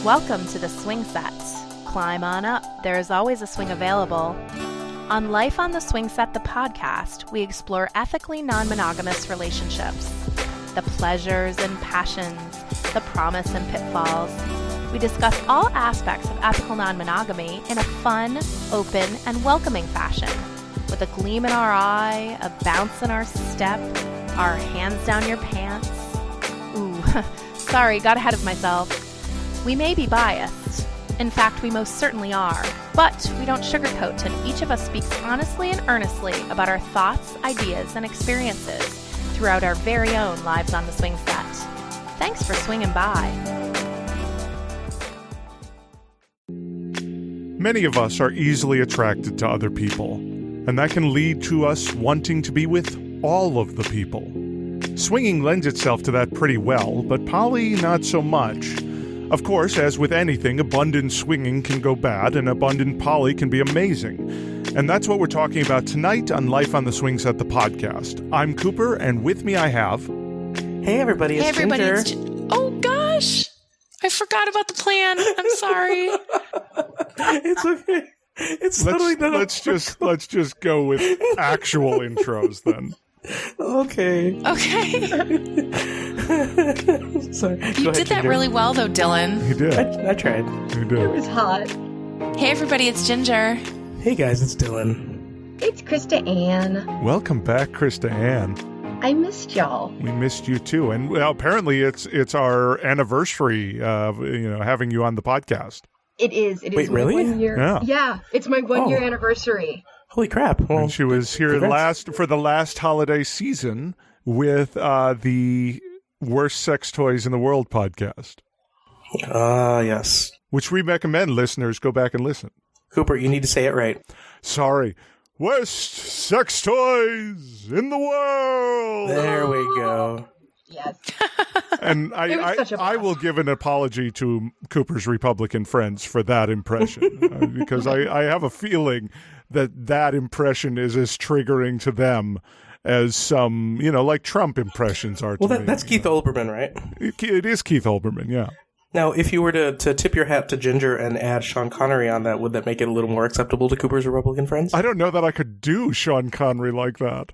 Welcome to the Swing Set. Climb on up, there is always a swing available. On Life on the Swing Set, the podcast, we explore ethically non-monogamous relationships, the pleasures and passions, the promise and pitfalls. We discuss all aspects of ethical non-monogamy in a fun, open, and welcoming fashion, with a gleam in our eye, a bounce in our step, our hands down your pants. Ooh, sorry, got ahead of myself. We may be biased. In fact, we most certainly are. But we don't sugarcoat, and each of us speaks honestly and earnestly about our thoughts, ideas, and experiences throughout our very own lives on the swing set. Thanks for swinging by. Many of us are easily attracted to other people, and that can lead to us wanting to be with all of the people. Swinging lends itself to that pretty well, but poly not so much. Of course, as with anything, abundant swinging can go bad, and abundant poly can be amazing. And that's what we're talking about tonight on Life on the Swing Set, the podcast. I'm Cooper, and with me I have... Hey everybody, it's Ginger. Oh gosh! I forgot about the plan. I'm sorry. It's okay. It's totally not. Let's just go with actual intros then. Okay. Sorry. You did that really well, though, Dylan. He did. I tried. He did. It was hot. Hey, everybody, it's Ginger. Hey, guys, it's Dylan. It's Krista Ann. Welcome back, Krista Ann. I missed y'all. We missed you too, and well, apparently it's our anniversary of having you on the podcast. It is. It Wait, is my really? 1 year. Yeah. It's my 1 year anniversary. Holy crap! Well, And she was here for the last holiday season with the Worst Sex Toys in the World podcast. Yes. Which we recommend listeners go back and listen. Cooper, you need to say it right. Sorry. Worst Sex Toys in the World! There we go. Yes. And I will give an apology to Cooper's Republican friends for that impression because I have a feeling that impression is as triggering to them as some, like Trump impressions are to me. Well, that's Keith Olbermann, right? It is Keith Olbermann, yeah. Now, if you were to tip your hat to Ginger and add Sean Connery on that, would that make it a little more acceptable to Cooper's Republican friends? I don't know that I could do Sean Connery like that.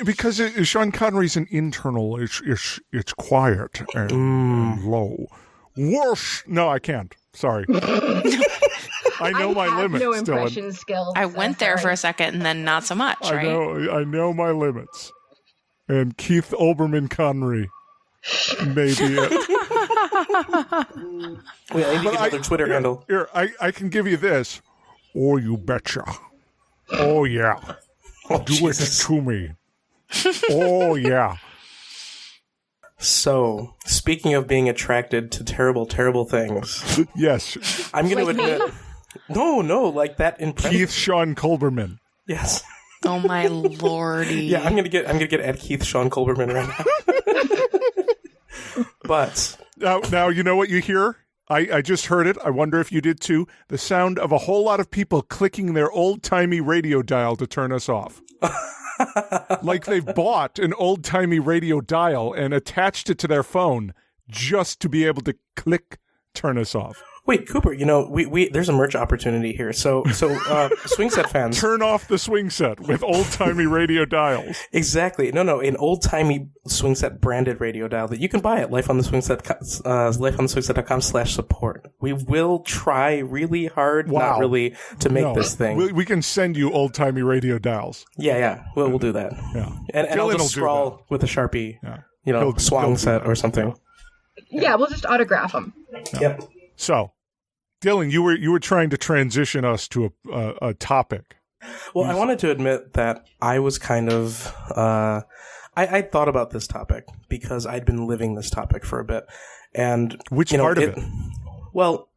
Because Sean Connery's an internal, it's quiet and low. Whoosh! No, I can't. Sorry. I know my limits. No impression skills. I went there for a second and then not so much, right? I know my limits. And Keith Olbermann Connery may be it. Wait, I need to get another Twitter handle. Here, I can give you this. Oh, you betcha. Oh, yeah. Do Jesus. it to me. Oh, yeah. So, speaking of being attracted to terrible, terrible things, Yes. I'm going to admit... No, like that impression. Keith Sean Colberman. Yes. Oh, my lordy. Yeah, I'm gonna get at Keith Sean Colberman right now. But Now, you know what you hear? I just heard it. I wonder if you did too. The sound of a whole lot of people clicking their old-timey radio dial to turn us off. Like they've bought an old-timey radio dial and attached it to their phone just to be able to click turn us off. wait, Cooper, we there's a merch opportunity here. So swing set fans, turn off the swing set with old-timey radio dials. Exactly. No, an old-timey swing set branded radio dial that you can buy at lifeontheswingset.com/support. We will try really hard, not really, to make this thing. We can send you old-timey radio dials. Yeah. We'll do that. Yeah. And I'll just scrawl with a Sharpie, swang set or something. Yeah, we'll just autograph them. Yep. So, Dylan, you were trying to transition us to a topic. Well, I wanted to admit that I was kind of I thought about this topic because I'd been living this topic for a bit, and which part of it? Well,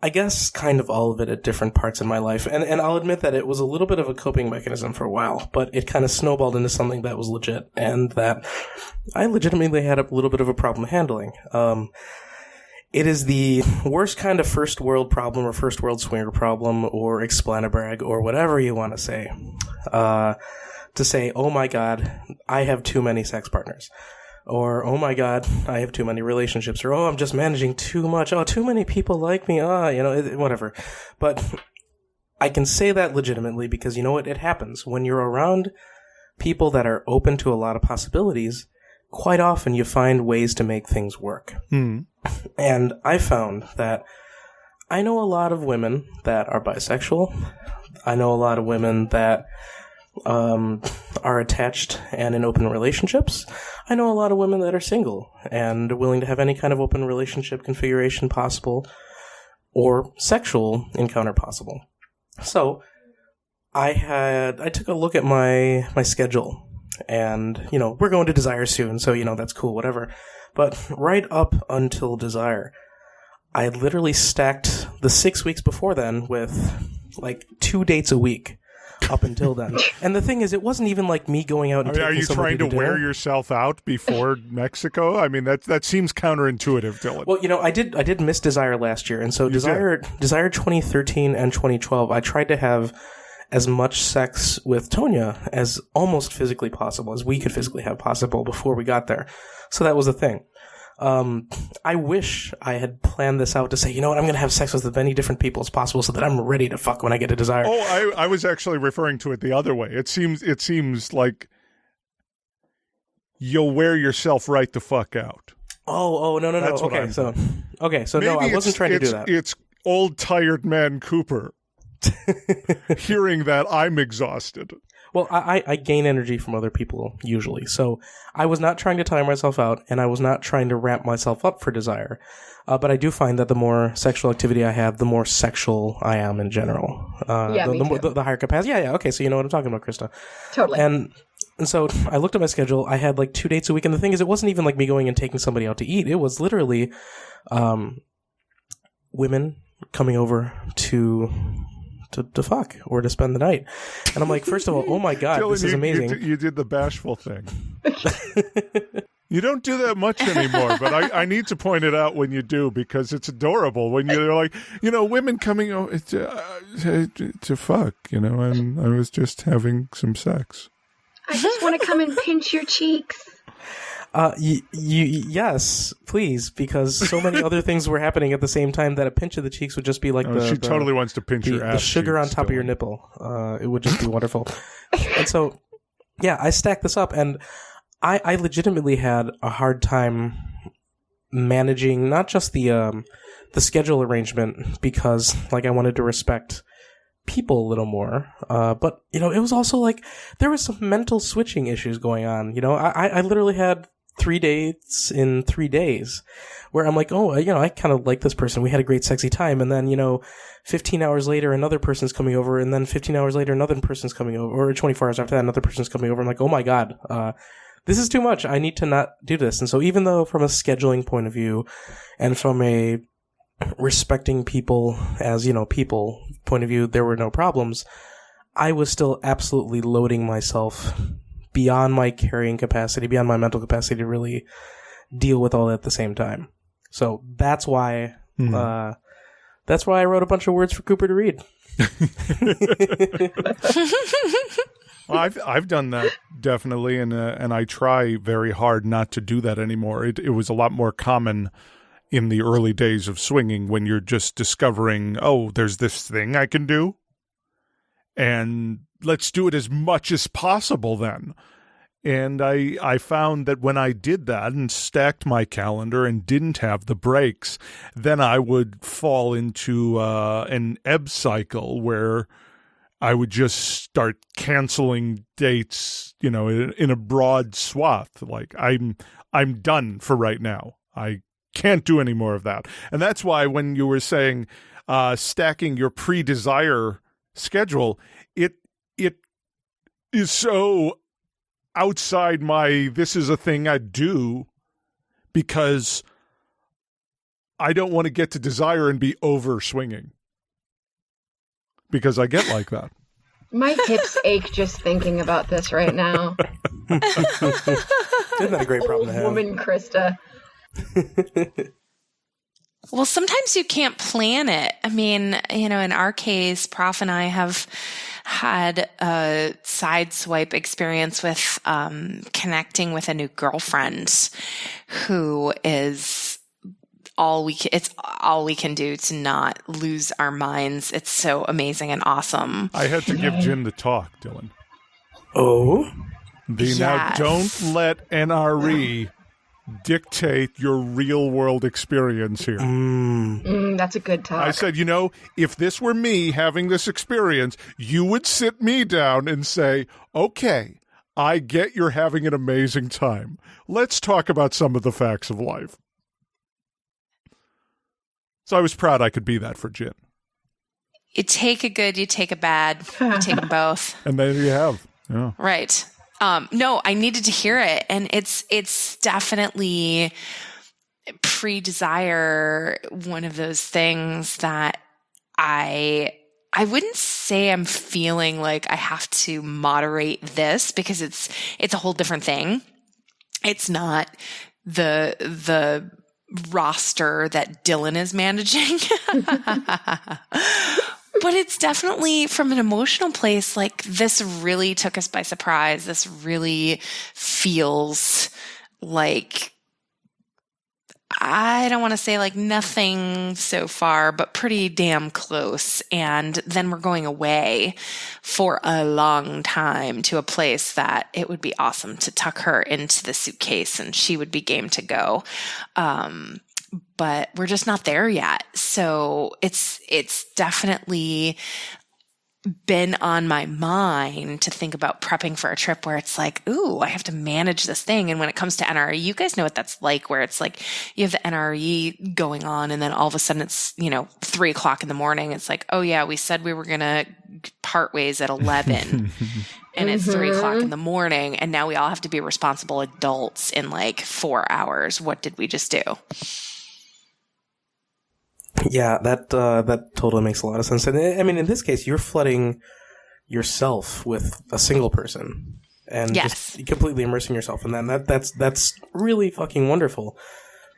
I guess kind of all of it at different parts in my life, and I'll admit that it was a little bit of a coping mechanism for a while, but it kind of snowballed into something that was legit, and that I legitimately had a little bit of a problem handling. It is the worst kind of first world problem or first world swinger problem or explanabrag or whatever you want to say. To say, oh my God, I have too many sex partners. Or, oh my God, I have too many relationships. Or, oh, I'm just managing too much. Oh, too many people like me. Whatever. But I can say that legitimately because you know what? It happens. When you're around people that are open to a lot of possibilities, quite often you find ways to make things work. And I found that I know a lot of women that are bisexual. I know a lot of women that are attached and in open relationships. I know a lot of women that are single and willing to have any kind of open relationship configuration possible or sexual encounter possible. So I took a look at my schedule and, we're going to Desire soon, so, that's cool, whatever. But right up until Desire, I literally stacked the 6 weeks before then with like 2 dates a week. Up until then. And the thing is, it wasn't even like me going out and taking Are you somebody trying to wear dinner. yourself out before Mexico? I mean, that seems counterintuitive, Dylan. Well, I did miss Desire last year, and so Desire 2013 and 2012, I tried to have as much sex with Tonya as almost physically possible, as we could physically have possible before we got there. So that was the thing. I wish I had planned this out to say, you know what, I'm going to have sex with as many different people as possible so that I'm ready to fuck when I get to Desire. Oh, I was actually referring to it the other way. It seems like you'll wear yourself right the fuck out. Oh, no. That's what Okay, so Maybe no, I wasn't trying to do that. It's old tired man Cooper hearing that I'm exhausted. Well, I gain energy from other people, usually. So I was not trying to tire myself out, and I was not trying to ramp myself up for Desire. But I do find that the more sexual activity I have, the more sexual I am in general. The higher capacity. Yeah, okay, so you know what I'm talking about, Krista. Totally. And so I looked at my schedule. I had like 2 dates a week, and the thing is, it wasn't even like me going and taking somebody out to eat. It was literally women coming over to fuck or to spend the night. And I'm like, first of all, oh my God, Dylan, this is amazing. You did the bashful thing. You don't do that much anymore, but I need to point it out when you do because it's adorable when you're like, women coming over to fuck, and I was just having some sex. I just want to come and pinch your cheeks. Yes, please, because so many other things were happening at the same time that a pinch of the cheeks would just be like she totally wants to pinch your ass. The sugar on top of your nipple. It would just be wonderful. And so, yeah, I stacked this up, and I legitimately had a hard time managing not just the schedule arrangement because, like, I wanted to respect people a little more, but it was also like there was some mental switching issues going on. I literally had 3 dates in 3 days where I'm like, oh, I kind of like this person. We had a great sexy time. And then, 15 hours later, another person's coming over. And then 15 hours later, another person's coming over. Or 24 hours after that, another person's coming over. I'm like, oh my God, this is too much. I need to not do this. And so even though from a scheduling point of view and from a respecting people as, people point of view, there were no problems, I was still absolutely loading myself beyond my carrying capacity, beyond my mental capacity to really deal with all that at the same time. So that's why I wrote a bunch of words for Cooper to read. Well, I've done that definitely, and I try very hard not to do that anymore. It was a lot more common in the early days of swinging when you're just discovering, oh, there's this thing I can do, and let's do it as much as possible then. And I found that when I did that and stacked my calendar and didn't have the breaks, then I would fall into an ebb cycle where I would just start canceling dates, in a broad swath. Like I'm done for right now. I can't do any more of that. And that's why when you were saying stacking your pre-desire schedule, it is so outside my this is a thing I do because I don't want to get to desire and be over swinging. Because I get like that. My hips ache just thinking about this right now. Isn't that a great problem to have? Woman Krista. Well, sometimes you can't plan it. I mean, in our case, Prof and I have had a sideswipe experience with connecting with a new girlfriend who is it's all we can do to not lose our minds. It's so amazing and awesome. I had to give Jen the talk, Dylan. Oh? Now, don't let NRE dictate your real-world experience here. That's a good talk. I said, if this were me having this experience, you would sit me down and say, okay, I get you're having an amazing time. Let's talk about some of the facts of life. So I was proud I could be that for Jen. You take a good, you take a bad, you take them both. And there you have. Yeah. Right. No, I needed to hear it. And it's definitely pre-desire, one of those things that I wouldn't say I'm feeling like I have to moderate this, because it's a whole different thing. It's not the roster that Dylan is managing. But it's definitely from an emotional place, like this really took us by surprise. This really feels like, I don't want to say like nothing so far, but pretty damn close. And then we're going away for a long time to a place that it would be awesome to tuck her into the suitcase and she would be game to go. But we're just not there yet. So it's definitely been on my mind to think about prepping for a trip where it's like, ooh, I have to manage this thing. And when it comes to NRE, you guys know what that's like, where it's like you have the NRE going on and then all of a sudden it's, 3:00 in the morning. It's like, oh yeah, we said we were going to part ways at 11 and it's 3:00 in the morning. And now we all have to be responsible adults in like 4 hours. What did we just do? Yeah, that totally makes a lot of sense. And I mean, in this case, you're flooding yourself with a single person and just completely immersing yourself in that. That's really fucking wonderful.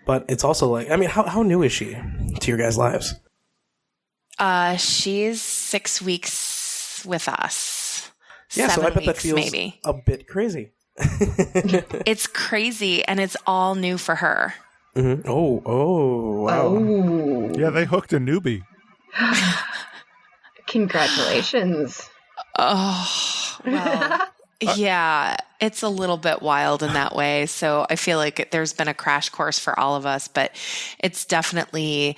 But it's also like, I mean, how new is she to your guys' lives? She's 6 weeks with us. Yeah, 7 so I bet weeks, that feels maybe a bit crazy. It's crazy, and it's all new for her. Mm-hmm. Oh, wow. Oh. Yeah, they hooked a newbie. Congratulations. Oh, well, yeah, it's a little bit wild in that way. So I feel like there's been a crash course for all of us, but it's definitely,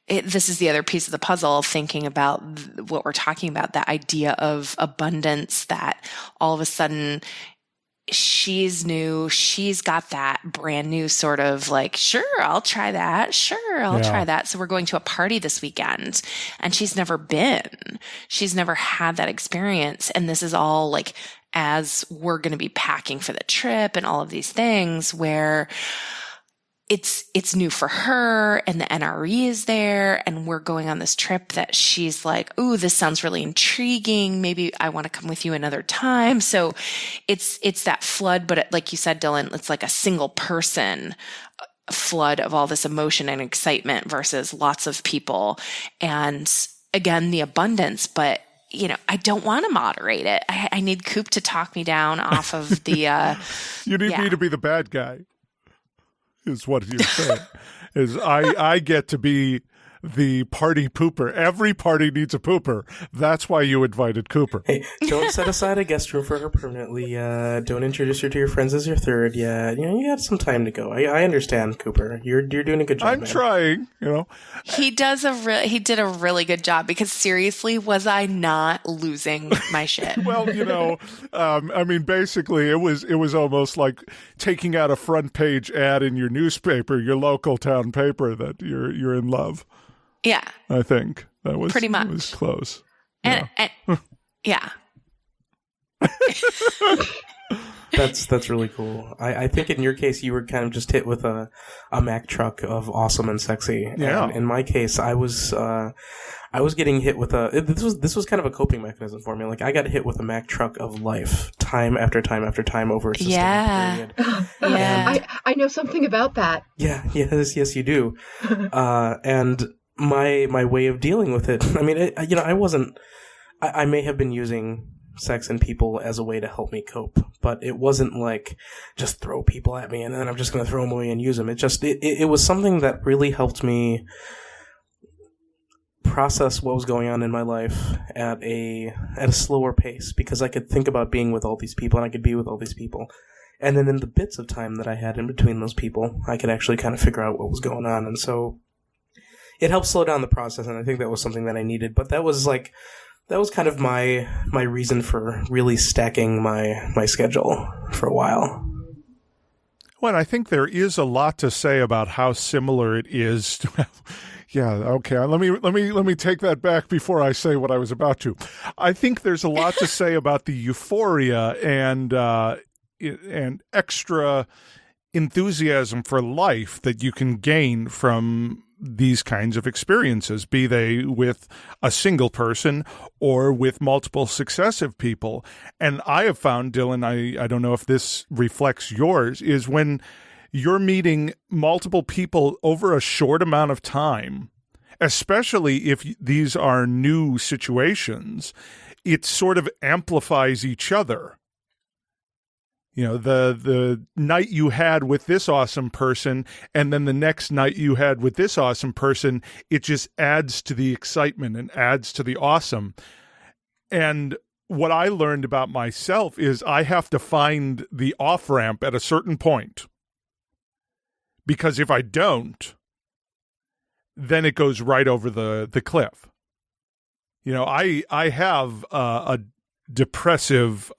this is the other piece of the puzzle, thinking about what we're talking about, that idea of abundance, that all of a sudden she's new. She's got that brand new sort of like, sure, I'll try that. Sure, I'll try that. So we're going to a party this weekend and she's never been. She's never had that experience. And this is all like, as we're going to be packing for the trip and all of these things where it's new for her and the NRE is there and we're going on this trip that she's like, ooh, this sounds really intriguing. Maybe I want to come with you another time. So it's that flood, but like you said, Dylan, it's like a single person flood of all this emotion and excitement versus lots of people. And again, the abundance, but I don't want to moderate it. I need Coop to talk me down off of the, you need me to be the bad guy. Is what you're saying. Is I get to be the party pooper. Every party needs a pooper. That's why you invited Cooper. Hey, don't set aside a guest room for her permanently. Don't introduce her to your friends as your third. Yeah, you got some time to go. I understand, Cooper. You're doing a good job. I'm trying. He did a really good job, because seriously, was I not losing my shit? Well, I mean, basically, it was almost like taking out a front page ad in your newspaper, your local town paper, that you're in love. Yeah, I think that was pretty much. It was close. And yeah. That's really cool. I think in your case you were kind of just hit with a Mack truck of awesome and sexy. Yeah. And in my case, I was getting hit with this was kind of a coping mechanism for me. Like, I got hit with a Mack truck of life, time after time after time, over a sustained period. Yeah. I know something about that. Yeah. Yes, you do. And my way of dealing with it. I mean, I wasn't I may have been using sex and people as a way to help me cope, but it wasn't like just throw people at me and then I'm just going to throw them away and use them. It was something that really helped me process what was going on in my life at a slower pace, because I could think about being with all these people and I could be with all these people. And then in the bits of time that I had in between those people, I could actually kind of figure out what was going on. And so it helped slow down the process, and I think that was something that I needed. But that was kind of my reason for really stacking my schedule for a while. Well, I think there is a lot to say about how similar it is to yeah, okay. Let me take that back before I say what I was about to. I think there's a lot to say about the euphoria and extra enthusiasm for life that you can gain from these kinds of experiences, be they with a single person or with multiple successive people. And I have found, Dylan, I don't know if this reflects yours, is when you're meeting multiple people over a short amount of time, especially if these are new situations, it sort of amplifies each other. You know, the night you had with this awesome person and then the next night you had with this awesome person, it just adds to the excitement and adds to the awesome. And what I learned about myself is I have to find the off-ramp at a certain point. Because if I don't, then it goes right over the cliff. You know, I have a depressive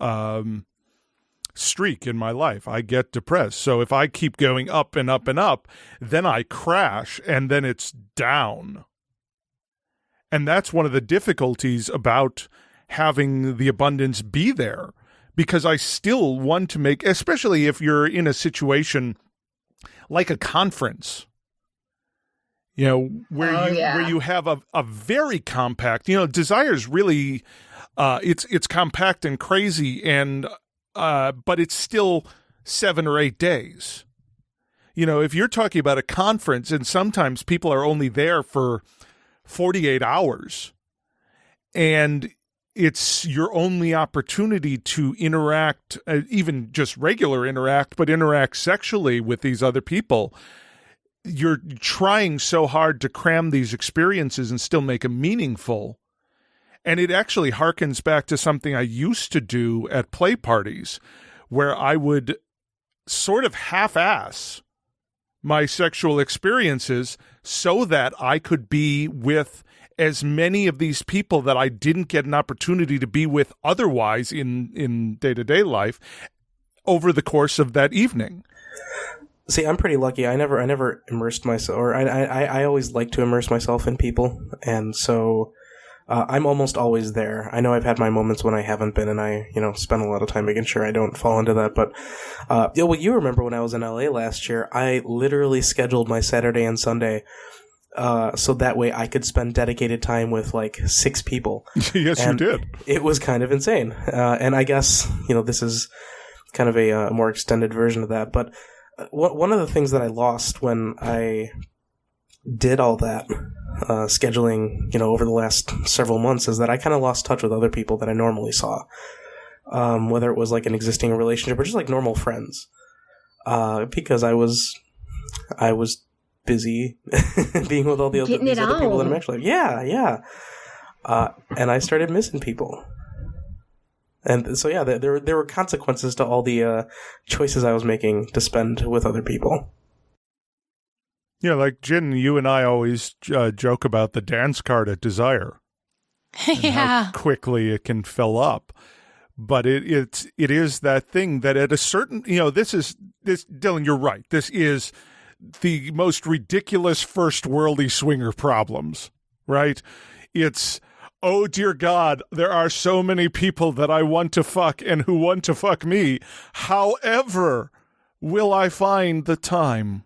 streak in my life. I get depressed. So if I keep going up and up and up, then I crash and then it's down. And that's one of the difficulties about having the abundance be there, because I still want to make, especially if you're in a situation like a conference, you know, where you have a very compact, you know, Desire's really, it's compact and crazy, and but it's still 7 or 8 days. You know, if you're talking about a conference and sometimes people are only there for 48 hours and it's your only opportunity to interact, even just regular interact, but interact sexually with these other people, you're trying so hard to cram these experiences and still make them meaningful. And it actually harkens back to something I used to do at play parties, where I would sort of half-ass my sexual experiences so that I could be with as many of these people that I didn't get an opportunity to be with otherwise in day-to-day life over the course of that evening. See, I'm pretty lucky. I never immersed myself, or I always like to immerse myself in people, and so I'm almost always there. I know I've had my moments when I haven't been, and I, spend a lot of time making sure I don't fall into that. But you remember when I was in LA last year, I literally scheduled my Saturday and Sunday so that way I could spend dedicated time with like 6 people. Yes, and you did. It was kind of insane. And I guess, this is kind of a more extended version of that. But one of the things that I lost when I did all that scheduling, over the last several months, is that I kind of lost touch with other people that I normally saw, whether it was like an existing relationship or just like normal friends, because I was busy being with all the other people that I'm actually, yeah. And I started missing people. And so, yeah, there were consequences to all the choices I was making to spend with other people. Yeah, like Jen, you and I always joke about the dance card at Desire. Yeah. How quickly it can fill up. But it is that thing that at a certain, this Dylan, you're right. This is the most ridiculous first worldy swinger problems, right? It's, oh dear God, there are so many people that I want to fuck and who want to fuck me. However, will I find the time?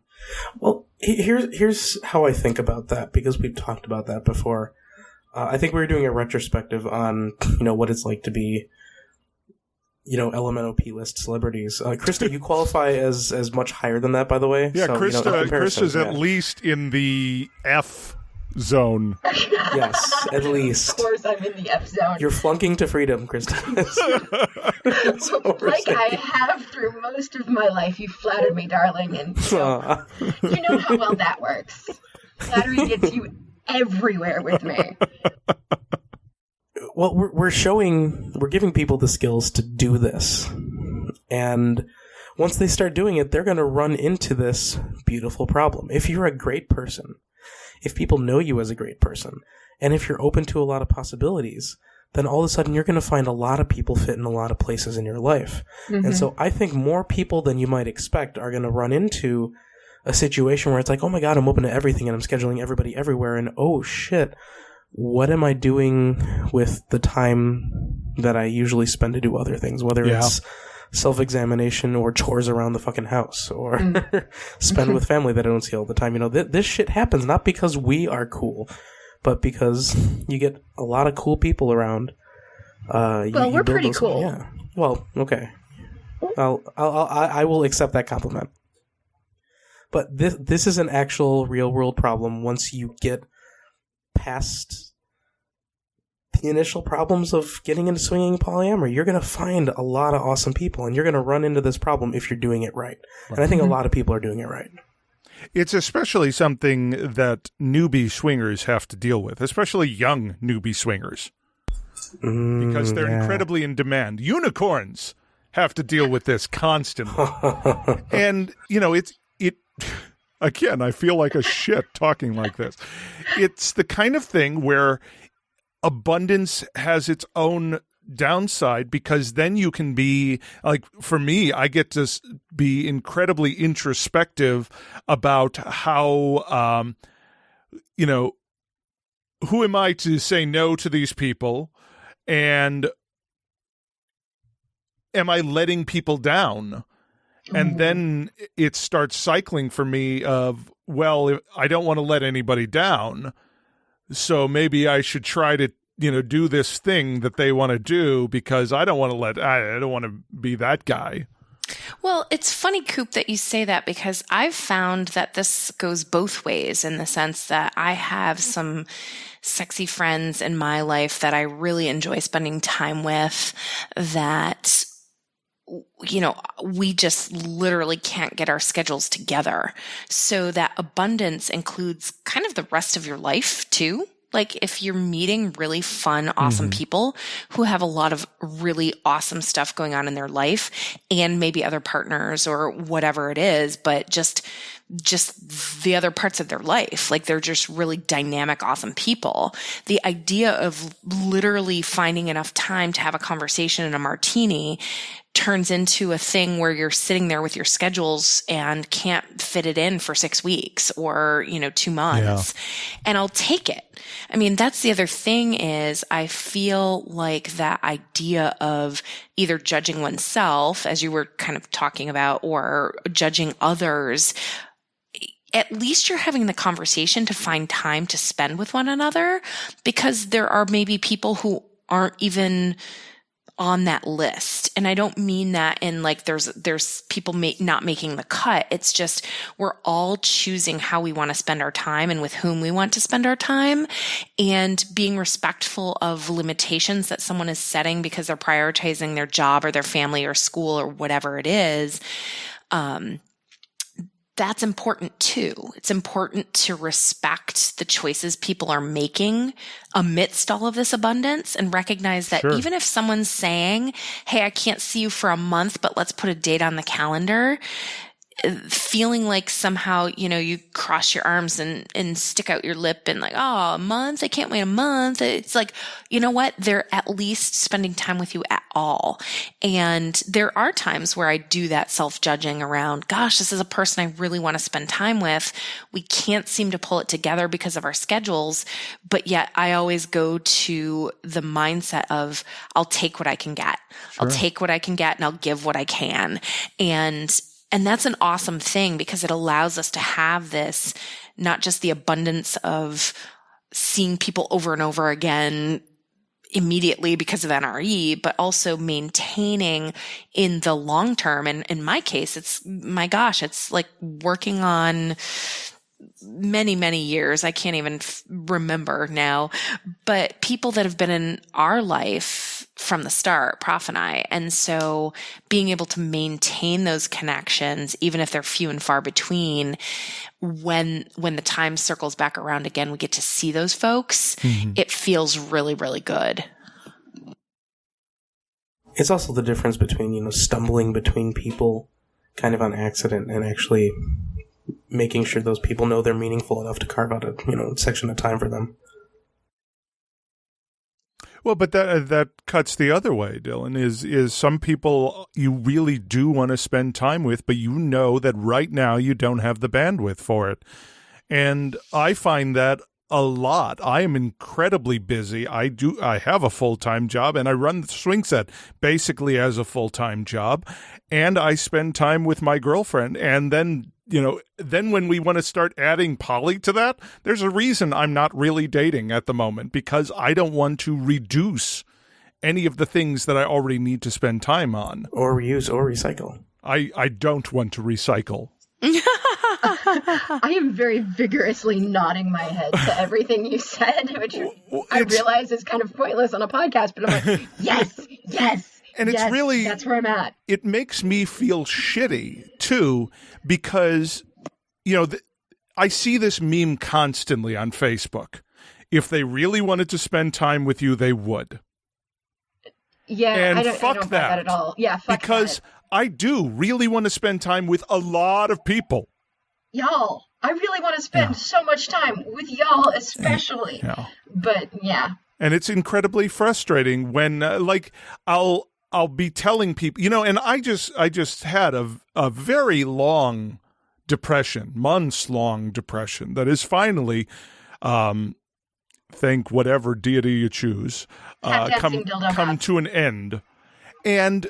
Well, here's how I think about that, because we've talked about that before. I think we were doing a retrospective on, what it's like to be, LMNOP list celebrities. Krista, you qualify as much higher than that, by the way. Yeah, so, Krista's at least in the F zone. Yes, at least. Of course, I'm in the F zone. You're flunking to freedom, Kristen. That's what we're Like saying. I have through most of my life. You flattered me, darling, and you know how well that works. Flattery gets you everywhere with me. Well, we're giving people the skills to do this. And once they start doing it, they're going to run into this beautiful problem. If you're a great person, if people know you as a great person, and if you're open to a lot of possibilities, then all of a sudden you're going to find a lot of people fit in a lot of places in your life. Mm-hmm. And so I think more people than you might expect are going to run into a situation where it's like, oh my God, I'm open to everything and I'm scheduling everybody everywhere. And oh shit, what am I doing with the time that I usually spend to do other things, whether it's self-examination or chores around the fucking house or spend with family that I don't see all the time. You know, this shit happens not because we are cool, but because you get a lot of cool people around. Well, we're pretty cool. Yeah. Well, okay. I will accept that compliment. But this is an actual real world problem once you get past the initial problems of getting into swinging polyamory. You're going to find a lot of awesome people, and you're going to run into this problem if you're doing it right. And I think a lot of people are doing it right. It's especially something that newbie swingers have to deal with, especially young newbie swingers, because they're incredibly in demand. Unicorns have to deal with this constantly. And, you know, again, I feel like a shit talking like this. It's the kind of thing where abundance has its own downside, because then you can be like, for me, I get to be incredibly introspective about how, you know, who am I to say no to these people? And am I letting people down? And then it starts cycling for me of, well, I don't want to let anybody down, so maybe I should try to, you know, do this thing that they want to do, because I don't want to be that guy. Well, it's funny, Coop, that you say that, because I've found that this goes both ways, in the sense that I have some sexy friends in my life that I really enjoy spending time with, that, you know, we just literally can't get our schedules together. So that abundance includes kind of the rest of your life too. Like if you're meeting really fun, awesome people who have a lot of really awesome stuff going on in their life, and maybe other partners or whatever it is, but just the other parts of their life. Like they're just really dynamic, awesome people. The idea of literally finding enough time to have a conversation and a martini turns into a thing where you're sitting there with your schedules and can't fit it in for 6 weeks or, 2 months. Yeah. And I'll take it. I mean, that's the other thing, is I feel like that idea of either judging oneself, as you were kind of talking about, or judging others, at least you're having the conversation to find time to spend with one another, because there are maybe people who aren't even on that list. And I don't mean that in like there's people not making the cut. It's just we're all choosing how we want to spend our time and with whom we want to spend our time, and being respectful of limitations that someone is setting because they're prioritizing their job or their family or school or whatever it is. That's important too. It's important to respect the choices people are making amidst all of this abundance, and recognize that even if someone's saying, hey, I can't see you for a month, but let's put a date on the calendar, feeling like somehow, you cross your arms and stick out your lip and like, oh, a month? I can't wait a month. It's like, you know what? They're at least spending time with you at all. And there are times where I do that self-judging around, gosh, this is a person I really want to spend time with. We can't seem to pull it together because of our schedules. But yet I always go to the mindset of, I'll take what I can get. I'll take what I can get and I'll give what I can. And that's an awesome thing, because it allows us to have this, not just the abundance of seeing people over and over again immediately because of NRE, but also maintaining in the long term. And in my case, it's like working on many, many years. I can't even remember now, but people that have been in our life from the start, Prof and I. And so being able to maintain those connections, even if they're few and far between, when the time circles back around again, we get to see those folks. It feels really, really good. It's also the difference between, stumbling between people kind of on accident and actually making sure those people know they're meaningful enough to carve out a, section of time for them. Well, but that cuts the other way, Dylan, is some people you really do want to spend time with, but you know that right now you don't have the bandwidth for it. And I find that a lot. I am incredibly busy. I have a full-time job, and I run the swing set basically as a full-time job, and I spend time with my girlfriend. And then when we want to start adding poly to that, there's a reason I'm not really dating at the moment, because I don't want to reduce any of the things that I already need to spend time on. Or reuse or recycle. I don't want to recycle. I am very vigorously nodding my head to everything you said, which I realize is kind of pointless on a podcast, but I'm like, yes. And it's really, that's where I'm at. It makes me feel shitty, too, because, I see this meme constantly on Facebook. If they really wanted to spend time with you, they would. Yeah, and I don't buy that at all. Yeah, fuck because that. I do really want to spend time with a lot of people. Y'all. I really want to spend so much time with y'all, especially. Yeah. But, yeah. And it's incredibly frustrating when, I'll be telling people, and I just had a very long depression, months-long depression that is finally, thank whatever deity you choose, come to an end. And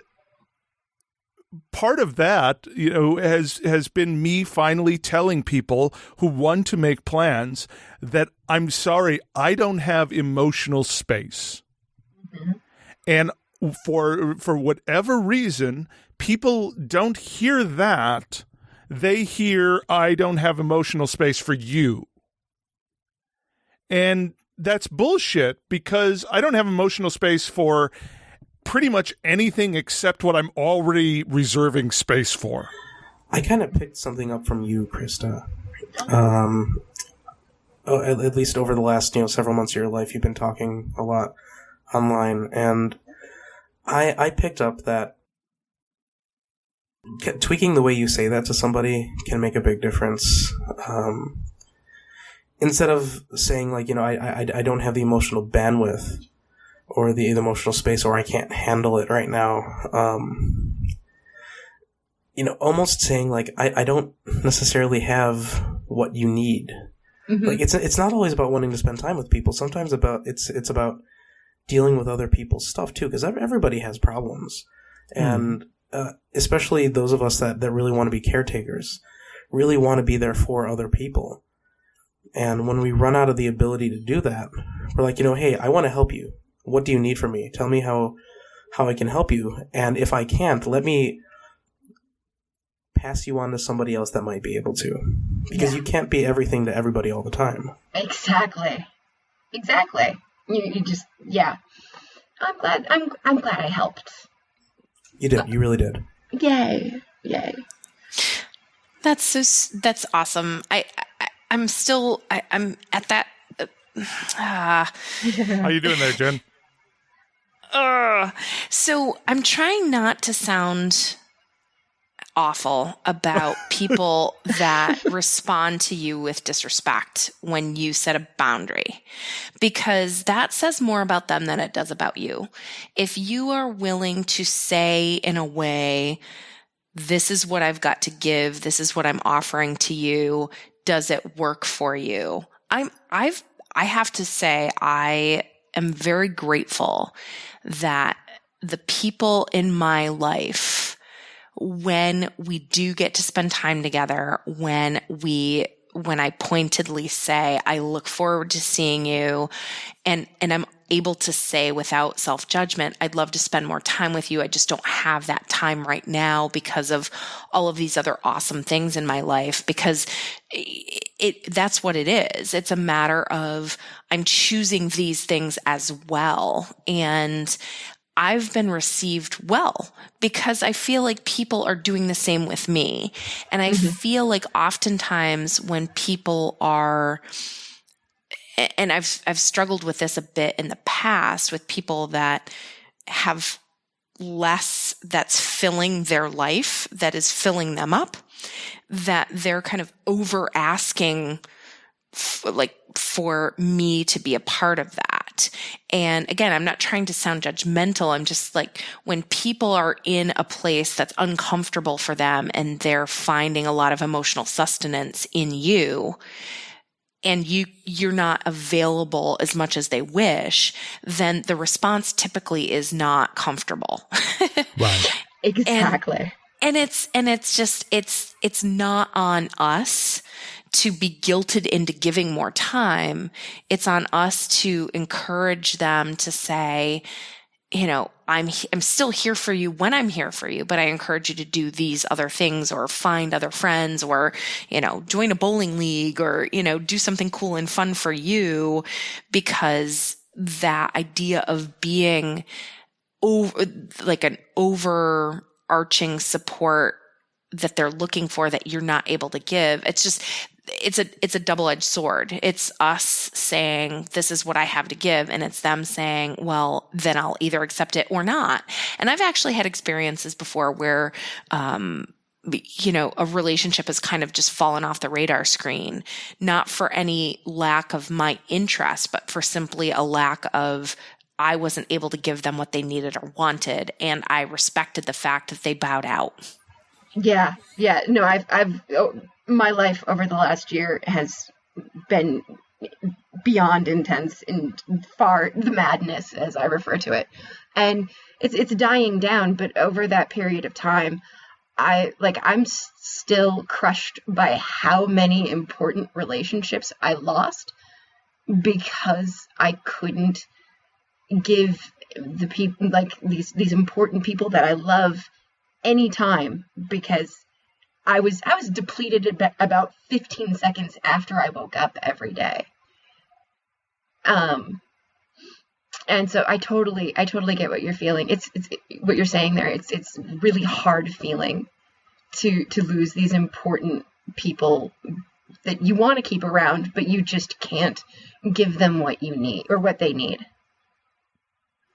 part of that, has been me finally telling people who want to make plans that I'm sorry, I don't have emotional space. And for whatever reason, people don't hear that. They hear, I don't have emotional space for you. And that's bullshit, because I don't have emotional space for pretty much anything except what I'm already reserving space for. I kind of picked something up from you, Krista. At least over the last, several months of your life, you've been talking a lot online, and I picked up that tweaking the way you say that to somebody can make a big difference. Instead of saying, I don't have the emotional bandwidth or the emotional space, or I can't handle it right now, almost saying, I don't necessarily have what you need. It's not always about wanting to spend time with people. Sometimes it's about dealing with other people's stuff too, because everybody has problems. And especially those of us that really want to be caretakers, really want to be there for other people. And when we run out of the ability to do that, we're like, hey, I want to help you. What do you need from me? Tell me how I can help you. And if I can't, let me pass you on to somebody else that might be able to. Because you can't be everything to everybody all the time. Exactly. You just, I'm glad I helped. You did. You really did. Yay. That's awesome. I'm at that. How you doing there, Jen? So I'm trying not to sound awful about people that respond to you with disrespect when you set a boundary, because that says more about them than it does about you. If you are willing to say in a way, this is what I've got to give, this is what I'm offering to you, does it work for you? I have to say, I am very grateful that the people in my life, when we do get to spend time together, when I pointedly say, I look forward to seeing you, and I'm able to say without self-judgment, I'd love to spend more time with you. I just don't have that time right now because of all of these other awesome things in my life, because that's what it is. It's a matter of I'm choosing these things as well. And I've been received well because I feel like people are doing the same with me. And I feel like oftentimes when people are, and I've struggled with this a bit in the past with people that have less that's filling their life, that is filling them up, that they're kind of over asking for me to be a part of that. And again, I'm not trying to sound judgmental. I'm just like, when people are in a place that's uncomfortable for them and they're finding a lot of emotional sustenance in you, and you're not available as much as they wish, then the response typically is not comfortable. Right. Exactly. And it's not on us to be guilted into giving more time. It's on us to encourage them to say, I'm still here for you when I'm here for you, but I encourage you to do these other things, or find other friends, or, join a bowling league, or, do something cool and fun for you, because that idea of being an overarching support that they're looking for that you're not able to give, it's a double-edged sword. It's us saying, this is what I have to give. And it's them saying, well, then I'll either accept it or not. And I've actually had experiences before where, a relationship has kind of just fallen off the radar screen, not for any lack of my interest, but for simply a lack of, I wasn't able to give them what they needed or wanted. And I respected the fact that they bowed out. Yeah. No, my life over the last year has been beyond intense and far the madness, as I refer to it. And it's dying down, but over that period of time, I'm still crushed by how many important relationships I lost because I couldn't give the people, these important people that I love, any time, because I was depleted about 15 seconds after I woke up every day. And so I totally get what you're feeling. It's what you're saying there. It's really hard feeling to lose these important people that you want to keep around, but you just can't give them what you need or what they need.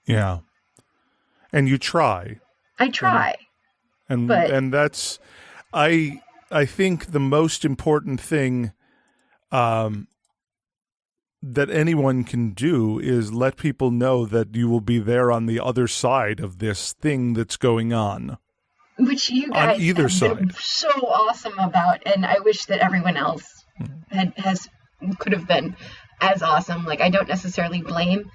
Yeah. And you try. I try. And that's, I think the most important thing that anyone can do is let people know that you will be there on the other side of this thing that's going on. Which you guys on either have side. Been so awesome about, and I wish that everyone else could have been as awesome. I don't necessarily blame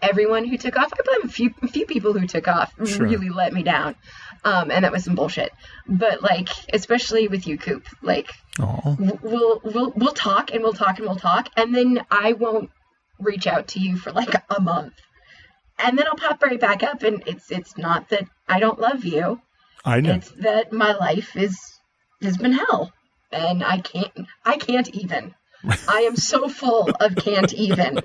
everyone who took off. I blame a few people who took off. Sure. Really let me down. And that was some bullshit. But especially with you, Coop, we'll talk and we'll talk and we'll talk. And then I won't reach out to you for a month. And then I'll pop right back up. And it's not that I don't love you. I know. It's that my life has been hell. And I can't even. I am so full of can't even.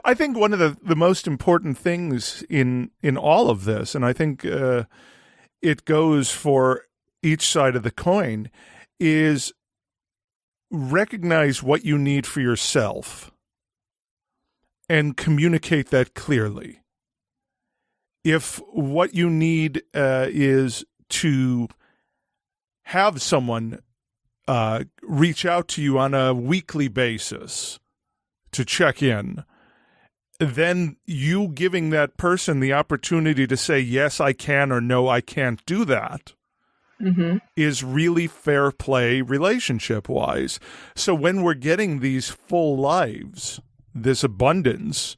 I think one of the most important things in all of this, and I think it goes for each side of the coin, is recognize what you need for yourself and communicate that clearly. If what you need is to have someone reach out to you on a weekly basis to check in, then you giving that person the opportunity to say, yes, I can, or no, I can't do that, is really fair play relationship-wise. So when we're getting these full lives, this abundance,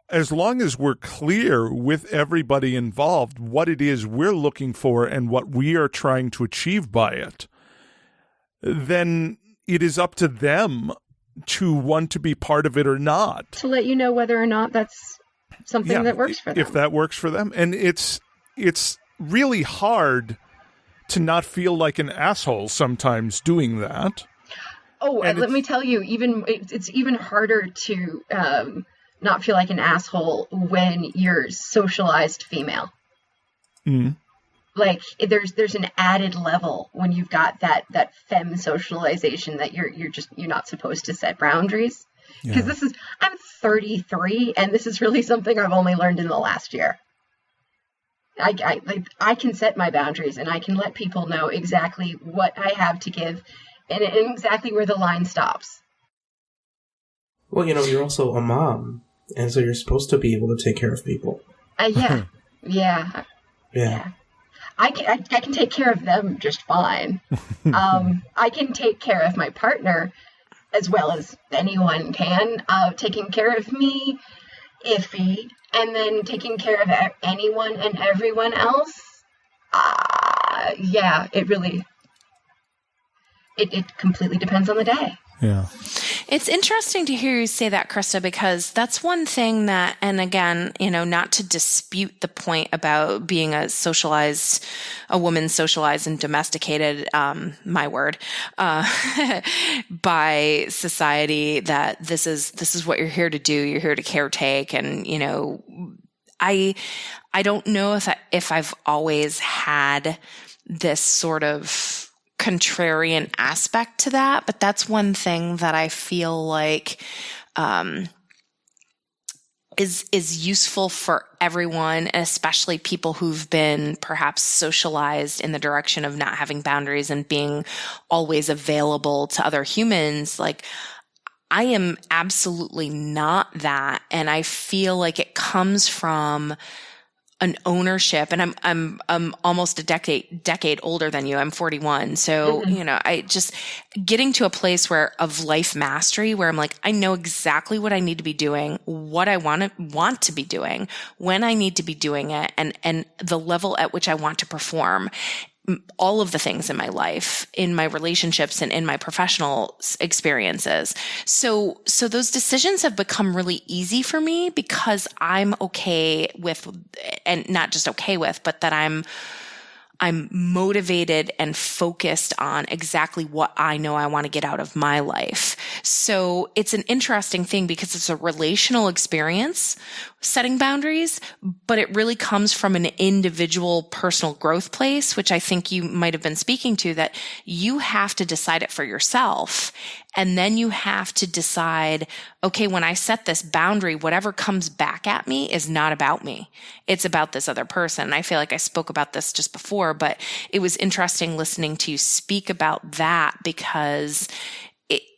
as long as we're clear with everybody involved what it is we're looking for and what we are trying to achieve by it, then it is up to them to want to be part of it or not. To let you know whether or not that's something that works for them. If that works for them. And it's really hard to not feel like an asshole sometimes doing that. Oh, and let me tell you, it's even harder to not feel like an asshole when you're socialized female. Mm. Like there's an added level when you've got that femme socialization that you're not supposed to set boundaries. Because I'm 33 and this is really something I've only learned in the last year. I can set my boundaries and I can let people know exactly what I have to give and exactly where the line stops. Well, you're also a mom, and so you're supposed to be able to take care of people. Yeah. I can take care of them just fine. I can take care of my partner as well as anyone can. Taking care of me, iffy, and then taking care of anyone and everyone else. It completely depends on the day. Yeah. It's interesting to hear you say that, Krista, because that's one thing that, and again, not to dispute the point about being a woman socialized and domesticated, my word, by society, that this is what you're here to do. You're here to caretake. And, I don't know if I've always had this sort of contrarian aspect to that, but that's one thing that I feel like is useful for everyone, and especially people who've been perhaps socialized in the direction of not having boundaries and being always available to other humans. Like, I am absolutely not that, and I feel like it comes from an ownership, and I'm almost a decade older than you. I'm 41. So, I just getting to a place of life mastery where I'm like, I know exactly what I need to be doing, what I want to be doing, when I need to be doing it, and the level at which I want to perform all of the things in my life, in my relationships and in my professional experiences. So those decisions have become really easy for me because I'm okay with, and not just okay with, but that I'm motivated and focused on exactly what I know I want to get out of my life. So it's an interesting thing because it's a relational experience, setting boundaries, but it really comes from an individual personal growth place, which I think you might have been speaking to, that you have to decide it for yourself. And then you have to decide, okay, when I set this boundary, whatever comes back at me is not about me. It's about this other person. And I feel like I spoke about this just before, but it was interesting listening to you speak about that because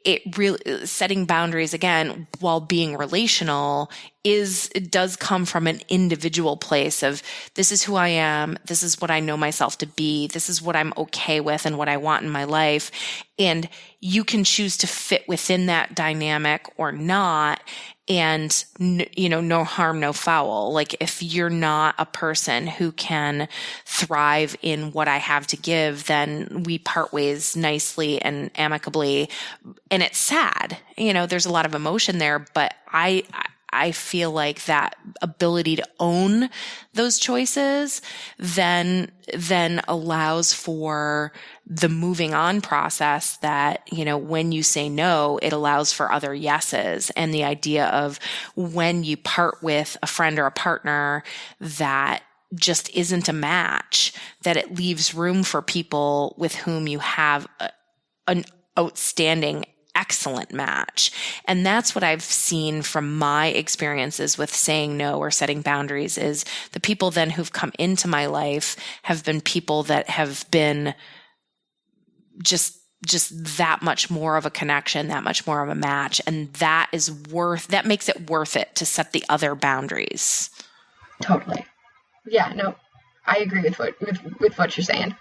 it really, setting boundaries again, while being relational, it does come from an individual place of, this is who I am. This is what I know myself to be. This is what I'm okay with and what I want in my life. And you can choose to fit within that dynamic or not. And, no harm, no foul. Like, if you're not a person who can thrive in what I have to give, then we part ways nicely and amicably. And it's sad. There's a lot of emotion there, but I feel like that ability to own those choices then allows for the moving on process that, when you say no, it allows for other yeses. And the idea of when you part with a friend or a partner that just isn't a match, that it leaves room for people with whom you have an outstanding excellent match. And that's what I've seen from my experiences with saying no or setting boundaries, is the people then who've come into my life have been people that have been just that much more of a connection, that much more of a match. And that makes it worth it to set the other boundaries. Totally. Yeah, no, I agree with what you're saying.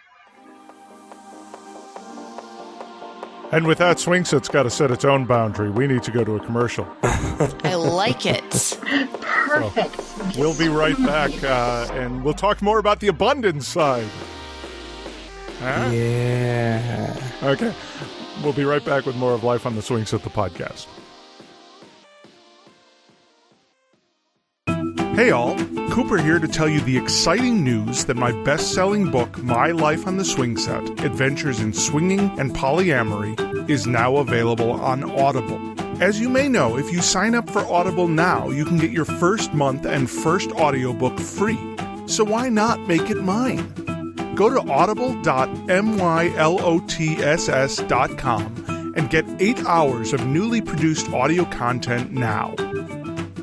And with that, Swing Set's got to set its own boundary. We need to go to a commercial. I like it. Perfect. So we'll be right back, and we'll talk more about the abundance side. Huh? Yeah. Okay. We'll be right back with more of Life on the Swing Set, the podcast. Hey all, Cooper here to tell you the exciting news that my best-selling book, My Life on the Swing Set, Adventures in Swinging and Polyamory, is now available on Audible. As you may know, if you sign up for Audible now, you can get your first month and first audiobook free. So why not make it mine? Go to audible.mylotss.com and get 8 hours of newly produced audio content now.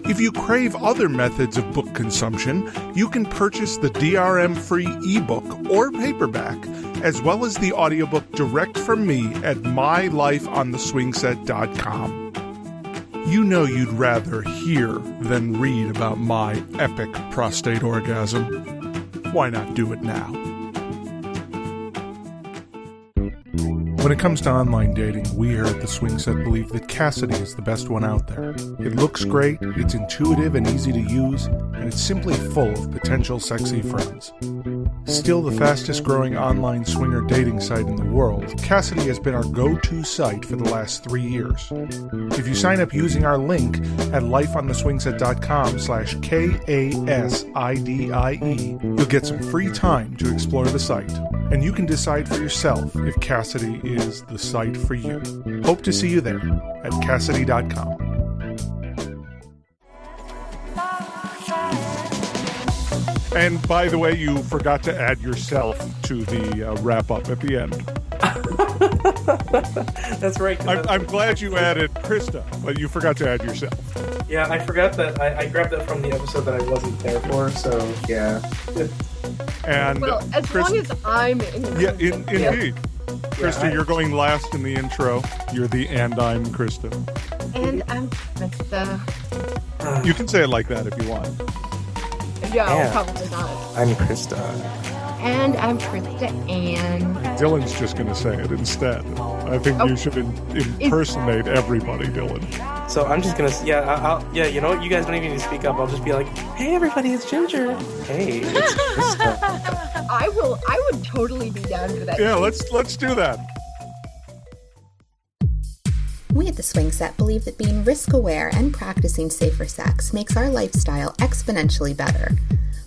If you crave other methods of book consumption, you can purchase the DRM-free ebook or paperback, as well as the audiobook direct from me at mylifeontheswingset.com. You know you'd rather hear than read about my epic prostate orgasm. Why not do it now? When it comes to online dating, we here at the Swing Set believe that Cassidy is the best one out there. It looks great, it's intuitive and easy to use, and it's simply full of potential sexy friends. Still the fastest growing online swinger dating site in the world, Cassidy has been our go-to site for the last 3 years. If you sign up using our link at lifeontheswingset.com/KASIDIE, you'll get some free time to explore the site. And you can decide for yourself if Cassidy is the site for you. Hope to see you there at Cassidy.com. And by the way, you forgot to add yourself to the wrap-up at the end. That's right. I'm glad you added Krista, but you forgot to add yourself. Yeah, I forgot that. I grabbed that from the episode that I wasn't there for, so yeah. And Well, as long as I'm in. Yeah, indeed. Krista, you're going last in the intro. You're the "and I'm Krista." And I'm Krista. You can say it like that if you want. No, Yeah. probably not. I'm Krista. And I'm Krista Ann. Dylan's just going to say it instead. I think you should impersonate everybody, Dylan. So I'm just gonna, I'll you know what? You guys don't even need to speak up. I'll just be like, "Hey, everybody, it's Ginger." Hey, it's Krista. I would totally be down for that. Yeah, let's do that. We at the Swing Set believe that being risk-aware and practicing safer sex makes our lifestyle exponentially better.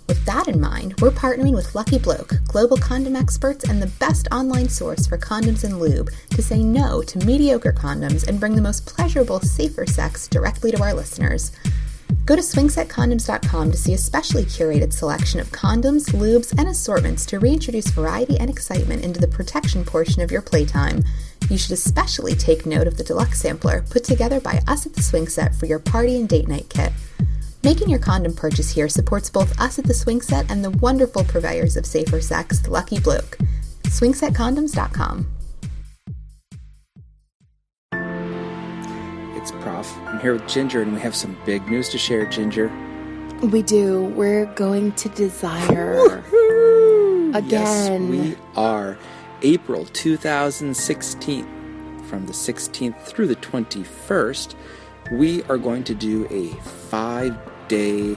With that in mind, we're partnering with Lucky Bloke, global condom experts and the best online source for condoms and lube, to say no to mediocre condoms and bring the most pleasurable, safer sex directly to our listeners. Go to swingsetcondoms.com to see a specially curated selection of condoms, lubes, and assortments to reintroduce variety and excitement into the protection portion of your playtime. You should especially take note of the deluxe sampler put together by us at the Swing Set for your party and date night kit. Making your condom purchase here supports both us at the Swing Set and the wonderful purveyors of safer sex, the Lucky Bloke. swingsetcondoms.com. It's Prof. I'm here with Ginger, and we have some big news to share, Ginger. We do. We're going to Desire again. Yes, we are. April 2016, from the 16th through the 21st, we are going to do a 5-day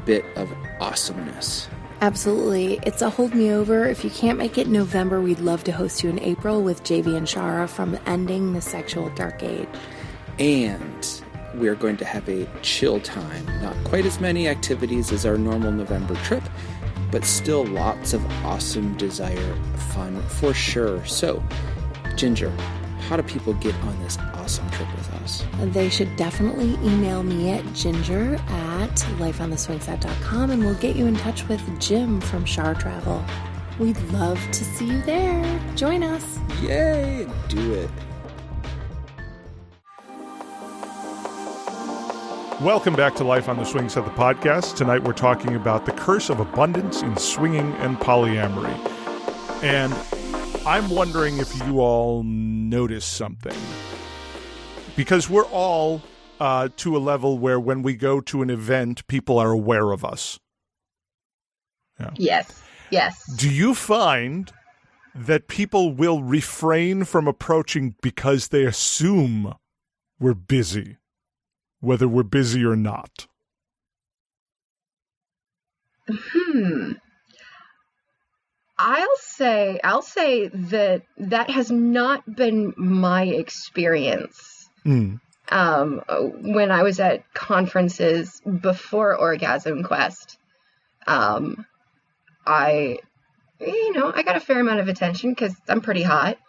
bit of awesomeness. Absolutely. It's a hold me over. If you can't make it in November, we'd love to host you in April with JV and Shara from Ending the Sexual Dark Age. And we're going to have a chill time. Not quite as many activities as our normal November trip, but still lots of awesome Desire fun for sure. So, Ginger, how do people get on this awesome trip with us? They should definitely email me at ginger@lifeontheswingset.com and we'll get you in touch with Jim from Shar Travel. We'd love to see you there. Join us. Yay! Do it. Welcome back to Life on the Swing Set, the podcast. Tonight we're talking about the curse of abundance in swinging and polyamory. And I'm wondering if you all notice something. Because we're all to a level where when we go to an event, people are aware of us. Yeah. Yes. Do you find that people will refrain from approaching because they assume we're busy, whether we're busy or not? I'll say that has not been my experience. When I was at conferences before Orgasm Quest, I got a fair amount of attention because I'm pretty hot.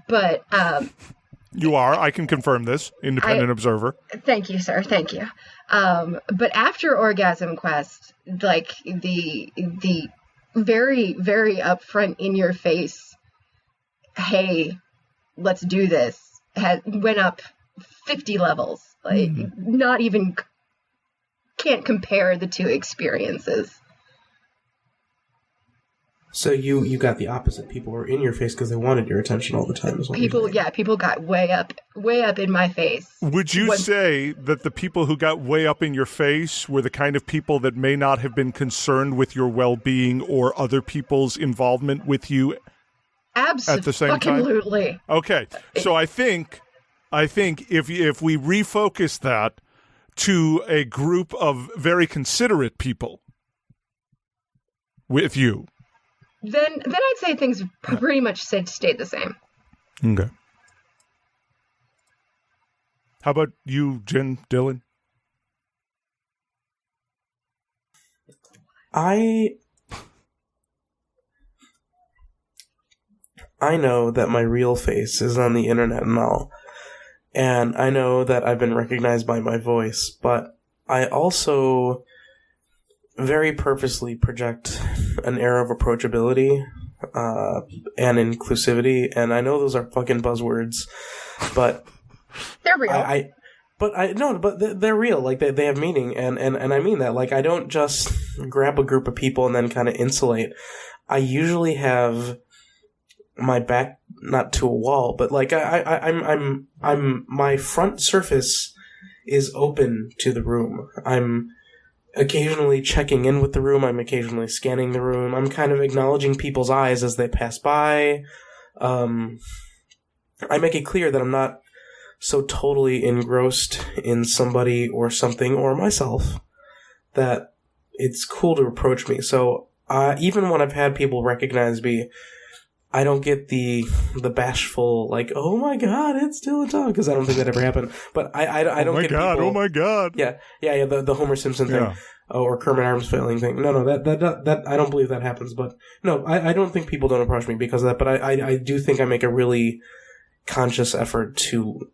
But you are. I can confirm this. Independent observer. Thank you, sir. Thank you. But after Orgasm Quest, like the very, very upfront, in your face, hey, let's do this, went up 50 levels. Like, not even, can't compare the two experiences. So you got the opposite. People were in your face because they wanted your attention all the time. People got way up in my face. Would you say that the people who got way up in your face were the kind of people that may not have been concerned with your well-being or other people's involvement with you at the same time? Absolutely. Okay, so I think if we refocus that to a group of very considerate people with you, then I'd say things pretty much stayed the same. Okay. How about you, Jen, Dylan? I know that my real face is on the internet and all, and I know that I've been recognized by my voice, but I also very purposely project an air of approachability and inclusivity, and I know those are fucking buzzwords, but they're real. But they're real. Like they have meaning, and I mean that. Like I don't just grab a group of people and then kind of insulate. I usually have my back not to a wall, but like I'm my front surface is open to the room. I'm occasionally checking in with the room. I'm occasionally scanning the room. I'm kind of acknowledging people's eyes as they pass by. I make it clear that I'm not so totally engrossed in somebody or something or myself that it's cool to approach me. So even when I've had people recognize me, I don't get the bashful, like, oh my god, it's still a dog, because I don't think that ever happened. But I don't get people... Oh my god. Yeah, the Homer Simpson thing. Or Kermit Arms failing thing. No, that I don't believe that happens. But no, I don't think people don't approach me because of that. But I do think I make a really conscious effort to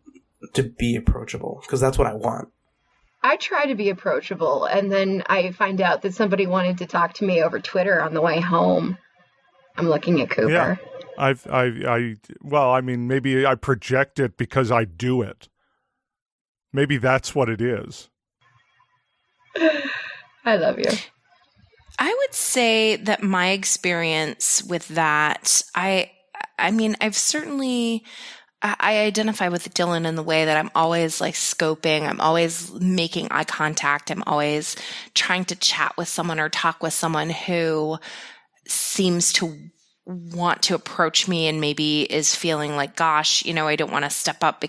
be approachable, because that's what I want. I try to be approachable, and then I find out that somebody wanted to talk to me over Twitter on the way home. I'm looking at Cooper. Yeah. Maybe I project it because I do it. Maybe that's what it is. I love you. I would say that my experience with that, I identify with Dylan in the way that I'm always like scoping. I'm always making eye contact. I'm always trying to chat with someone or talk with someone who seems to want to approach me and maybe is feeling like, gosh, I don't want to step up or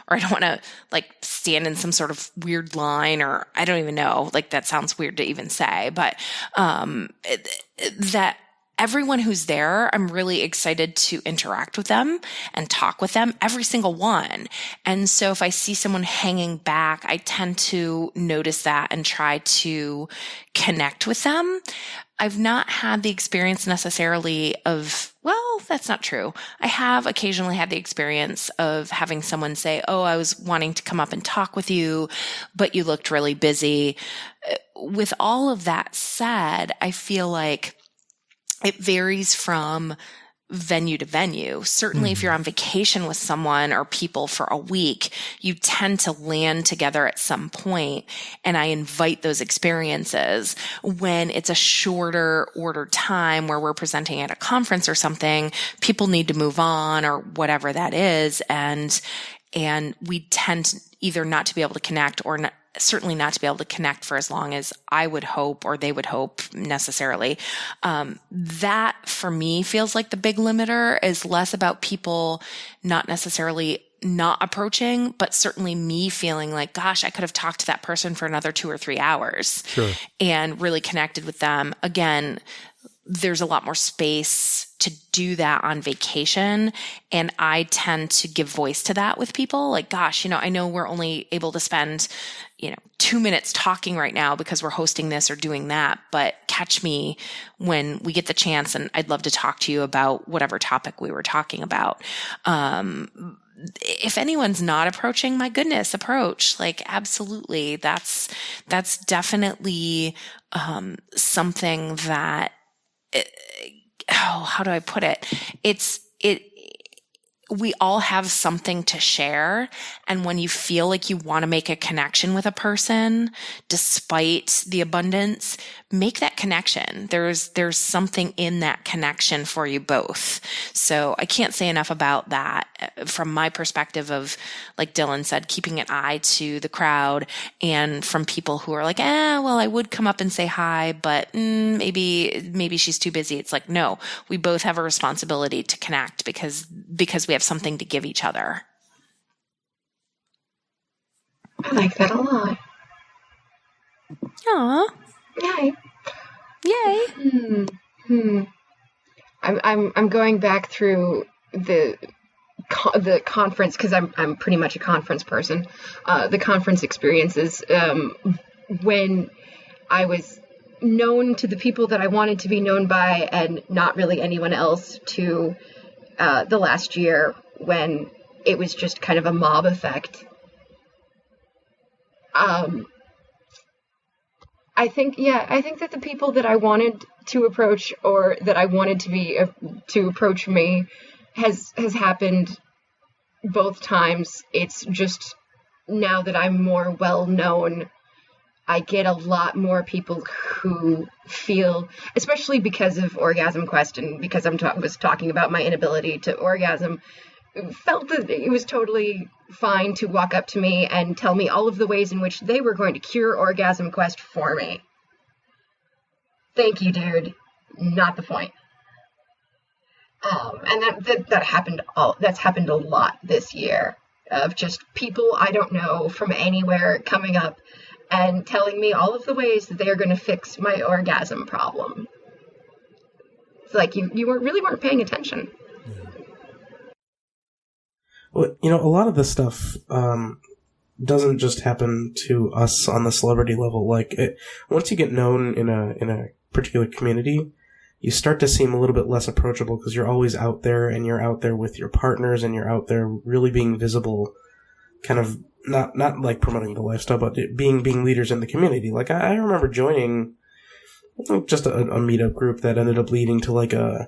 I don't want to like stand in some sort of weird line, or I don't even know, like that sounds weird to even say, but that everyone who's there, I'm really excited to interact with them and talk with them, every single one. And so if I see someone hanging back, I tend to notice that and try to connect with them. I've not had the experience necessarily of, well, that's not true. I have occasionally had the experience of having someone say, oh, I was wanting to come up and talk with you, but you looked really busy. With all of that said, I feel like it varies from venue to venue. Certainly if you're on vacation with someone or people for a week, you tend to land together at some point, and I invite those experiences. When it's a shorter order time where we're presenting at a conference or something, people need to move on or whatever that is, and we tend either not to be able to connect or not, certainly not to be able to connect for as long as I would hope or they would hope necessarily. That for me feels like the big limiter is less about people not necessarily not approaching, but certainly me feeling like, gosh, I could have talked to that person for another 2 or 3 hours and really connected with them. Again, there's a lot more space to do that on vacation. And I tend to give voice to that with people. Like, gosh, I know we're only able to spend, 2 minutes talking right now because we're hosting this or doing that, but catch me when we get the chance. And I'd love to talk to you about whatever topic we were talking about. If anyone's not approaching, my goodness, approach. Like, absolutely. That's definitely, something that, how do I put it? We all have something to share. And when you feel like you want to make a connection with a person, despite the abundance, make that connection. There's something in that connection for you both. So I can't say enough about that from my perspective of, like Dylan said, keeping an eye to the crowd, and from people who are like, well, I would come up and say hi, but maybe she's too busy. It's like, no, we both have a responsibility to connect because we have something to give each other. I like that a lot. Aw. Yay. I'm going back through the conference, because I'm pretty much a conference person. The conference experiences when I was known to the people that I wanted to be known by, and not really anyone else, to the last year when it was just kind of a mob effect. I think that the people that I wanted to approach, or that I wanted to approach me, has happened both times. It's just, now that I'm more well known, I get a lot more people who feel, especially because of Orgasm Quest and because was talking about my inability to orgasm, felt that it was totally fine to walk up to me and tell me all of the ways in which they were going to cure Orgasm Quest for me. Thank you, dude. Not the point. And that happened. That's happened a lot this year, of just people I don't know from anywhere coming up and telling me all of the ways that they are going to fix my orgasm problem. It's like you weren't paying attention. Well, a lot of this stuff doesn't just happen to us on the celebrity level. Like, once you get known in a particular community, you start to seem a little bit less approachable, because you're always out there, and you're out there with your partners, and you're out there really being visible, kind of not like promoting the lifestyle, but being leaders in the community. Like, I remember joining just a meetup group that ended up leading to like a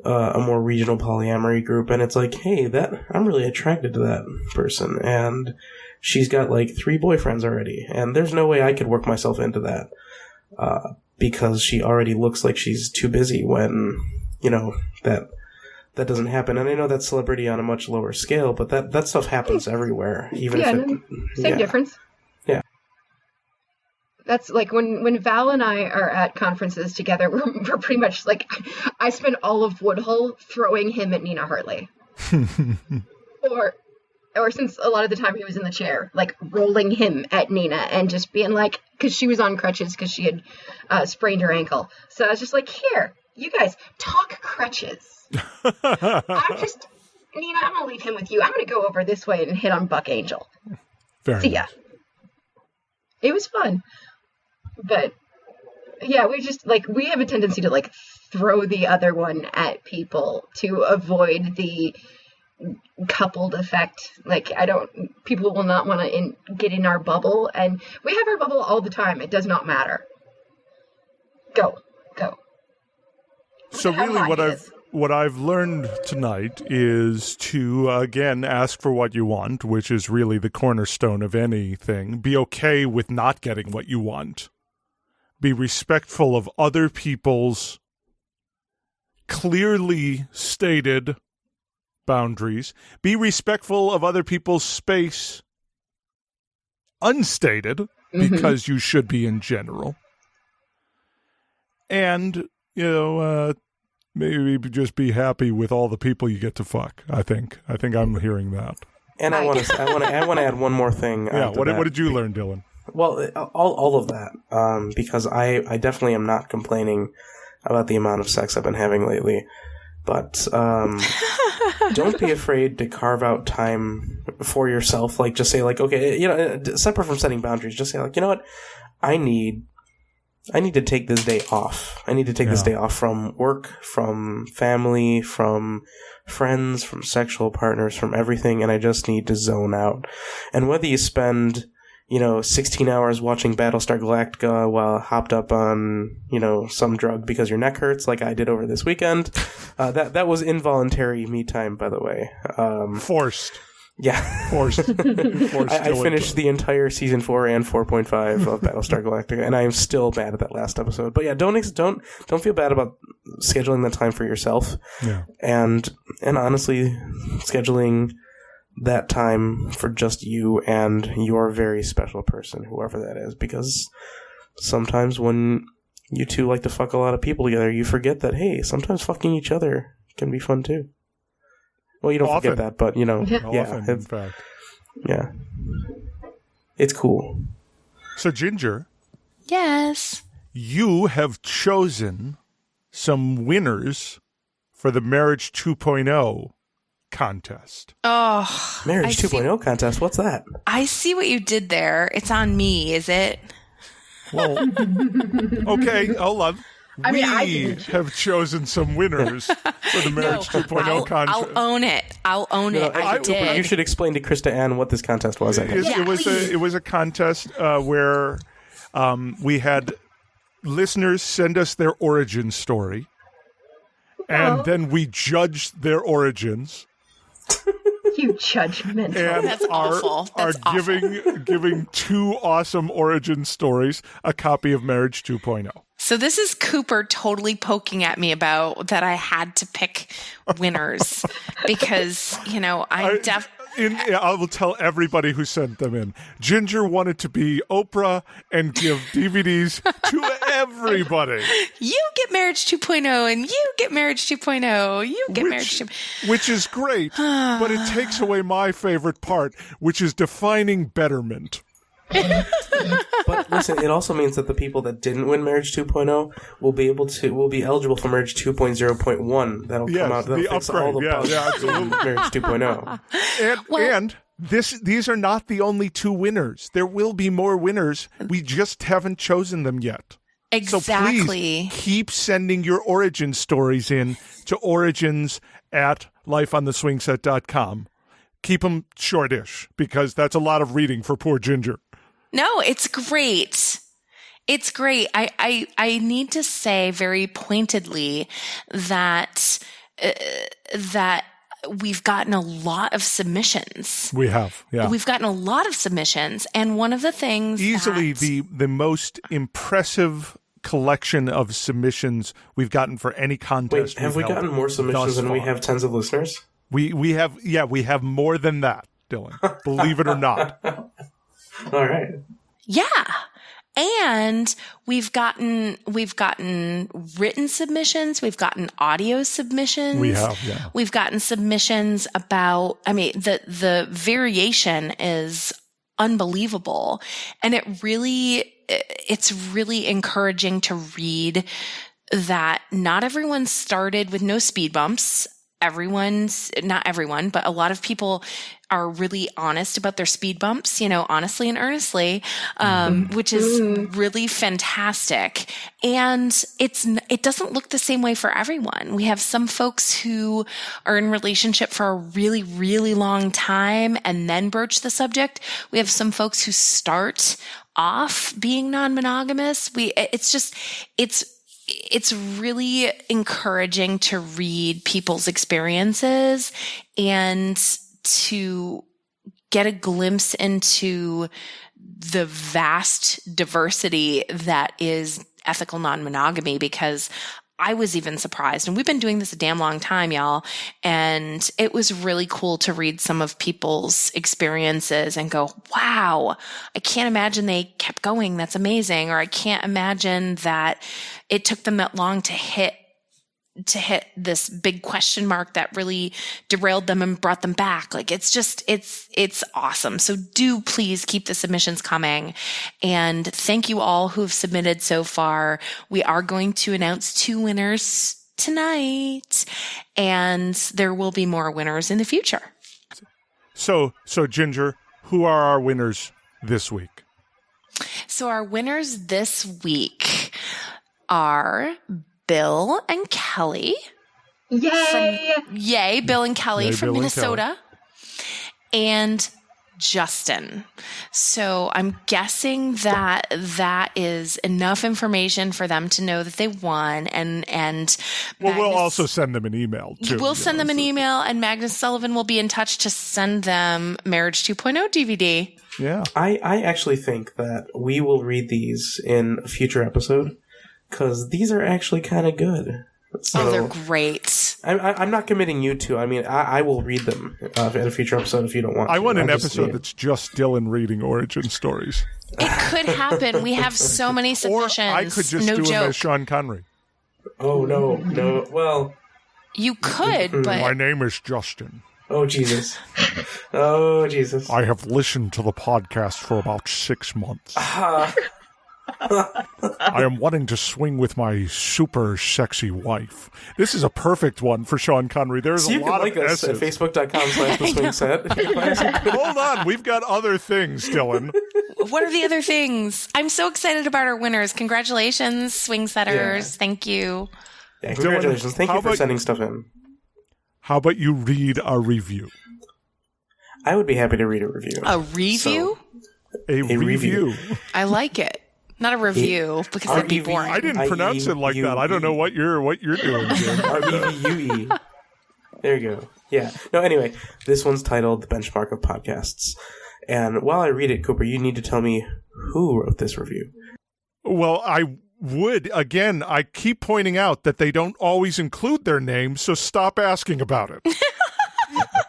more regional polyamory group, and it's like, hey, I'm really attracted to that person, and she's got like 3 boyfriends already, and there's no way I could work myself into that, because she already looks like she's too busy, when, that doesn't happen. And I know that's celebrity on a much lower scale, but that stuff happens everywhere, even same difference. Yeah. That's like when Val and I are at conferences together, we're pretty much like, I spend all of Woodhull throwing him at Nina Hartley. Or since a lot of the time he was in the chair, like rolling him at Nina and just being like, because she was on crutches because she had sprained her ankle. So I was just like, here, you guys, talk crutches. Nina, I'm going to leave him with you. I'm going to go over this way and hit on Buck Angel. See ya. It was fun. But yeah, we have a tendency to like throw the other one at people to avoid the coupled effect. Like, people will not want to get in our bubble, and we have our bubble all the time. It does not matter. Go. So really what I've learned tonight is to, again, ask for what you want, which is really the cornerstone of anything. Be okay with not getting what you want. Be respectful of other people's clearly stated boundaries. Be respectful of other people's space, unstated, because you should be in general. And, maybe just be happy with all the people you get to fuck. I think I'm hearing that. And I want to add one more thing. Yeah. What did you learn, Dylan? Well, all of that, because I definitely am not complaining about the amount of sex I've been having lately. But don't be afraid to carve out time for yourself. Like, just say, like, okay, you know, separate from setting boundaries, just say, like, you know what, I need to take this day off. I need to take this day off from work, from family, from friends, from sexual partners, from everything, and I just need to zone out. And whether you spend, 16 hours watching Battlestar Galactica while hopped up on, some drug because your neck hurts, like I did over this weekend, that was involuntary me time, by the way. Forced. Yeah. Forced. I finished the entire season 4 and 4.5 of Battlestar Galactica, and I am still bad at that last episode. But yeah, don't feel bad about scheduling that time for yourself. Yeah. And honestly, scheduling that time for just you and your very special person, whoever that is, because sometimes when you two like to fuck a lot of people together, you forget that, hey, sometimes fucking each other can be fun too. Well, you don't forget that, but, Often, in fact. Yeah. It's cool. So, Ginger. Yes. You have chosen some winners for the Marriage 2.0 contest. Oh. Marriage 2.0 contest? What's that? I see what you did there. It's on me, is it? Well, okay, hold on. I have chosen some winners for the Marriage 2.0 contest. I'll own it. I did. You should explain to Krista Ann what this contest was. It was a contest where we had listeners send us their origin story, and then we judged their origins. You judgmental. And That's awful. That's awful. giving two awesome origin stories a copy of Marriage 2.0. So this is Cooper totally poking at me about that I had to pick winners because, I will tell everybody who sent them in. Ginger wanted to be Oprah and give DVDs to everybody. You get Marriage 2.0 and you get Marriage 2.0. You get Marriage 2.0. Which is great, but it takes away my favorite part, which is defining betterment. But listen, it also means that the people that didn't win Marriage 2.0 will be eligible for Marriage 2.0.1. That'll come out. That'll fix all the bugs in Marriage 2.0. And these are not the only two winners. There will be more winners. We just haven't chosen them yet. Exactly. So please keep sending your origin stories in to origins@lifeontheswingset.com. Keep them shortish, because that's a lot of reading for poor Ginger. No, it's great. It's great. I need to say very pointedly that we've gotten a lot of submissions. We have, yeah. We've gotten a lot of submissions, and one of the things easily the most impressive collection of submissions we've gotten for any contest. Wait, have we gotten more submissions than we have tens of listeners? We have more than that, Dylan. Believe it or not. All right. Yeah. And we've gotten written submissions, we've gotten audio submissions. We have, yeah. We've gotten submissions about, the variation is unbelievable. And it's really encouraging to read that not everyone started with no speed bumps. Not everyone, but a lot of people are really honest about their speed bumps, honestly and earnestly, which is really fantastic. And it doesn't look the same way for everyone. We have some folks who are in relationship for a really, really long time and then broach the subject. We have some folks who start off being non-monogamous. It's really encouraging to read people's experiences and to get a glimpse into the vast diversity that is ethical non-monogamy, because I was even surprised. And we've been doing this a damn long time, y'all. And it was really cool to read some of people's experiences and go, wow, I can't imagine they kept going. That's amazing. Or I can't imagine that it took them that long to hit to hit this big question mark that really derailed them and brought them back. Like, it's awesome. So do please keep the submissions coming. And thank you all who have submitted so far. We are going to announce 2 winners tonight, and there will be more winners in the future. So Ginger, who are our winners this week? So our winners this week are Bill and Kelly. Yay! Bill and Kelly Yay, from Bill and Minnesota. And Justin. So I'm guessing that is enough information for them to know that they won. And we'll also send them an email too. We'll send them an email, and Magnus Sullivan will be in touch to send them Marriage 2.0 DVD. Yeah. I actually think that we will read these in a future episode, because these are actually kind of good. So they're great. I'm not committing you to. I mean, I will read them in a future episode if you don't want to. I want an episode that's just Dylan reading origin stories. It could happen. We have so many submissions. Or I could just do him as Sean Connery. Oh, no. Well, you could, but... My name is Justin. Oh, Jesus. Oh, Jesus. I have listened to the podcast for about 6 months. I am wanting to swing with my super sexy wife. This is a perfect one for Sean Connery. There's a lot of S's. At facebook.com/theswingset. Hold on. We've got other things, Dylan. What are the other things? I'm so excited about our winners. Congratulations, swing setters. Yeah. Thank you. Yeah, congratulations. Thank you for sending stuff in. How about you read a review? I would be happy to read a review. A review? A review. I like it. Not a review, because that'd be boring. I didn't pronounce it like that. I don't know what you're doing, Jim. R-E-V-U-E. There you go. Yeah. No, anyway, this one's titled The Benchmark of Podcasts. And while I read it, Cooper, you need to tell me who wrote this review. Well, I would. Again, I keep pointing out that they don't always include their name, so stop asking about it.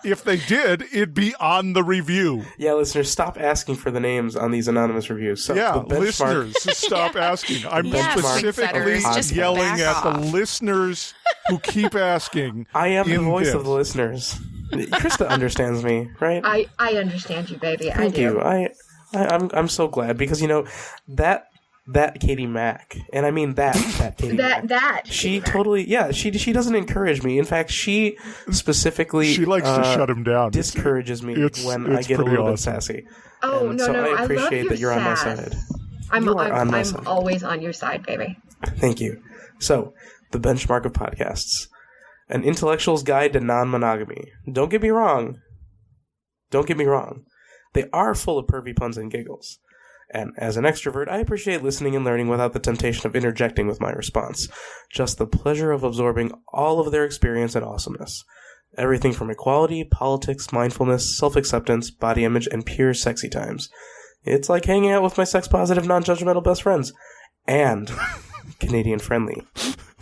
If they did, it'd be on the review. Yeah, listeners, stop asking for the names on these anonymous reviews. So yeah, listeners, stop asking. I'm specifically yelling at the listeners who keep asking. I am the voice of the listeners. Krista understands me, right? I understand you, baby. Thank you. I'm so glad, because, you know, that Katie Mack, and I mean that Katie Mack. She totally, she doesn't encourage me. In fact, she specifically she likes to shut him down. Discourages me when I get a little bit sassy. Oh, and no, I appreciate love your that you're on my sass. side. I'm always on your side, baby. Thank you. So, the benchmark of podcasts. An intellectual's guide to non-monogamy. Don't get me wrong. They are full of pervy puns and giggles. And as an extrovert, I appreciate listening and learning without the temptation of interjecting with my response. Just the pleasure of absorbing all of their experience and awesomeness. Everything from equality, politics, mindfulness, self-acceptance, body image, and pure sexy times. It's like hanging out with my sex-positive, non-judgmental best friends. And Canadian-friendly.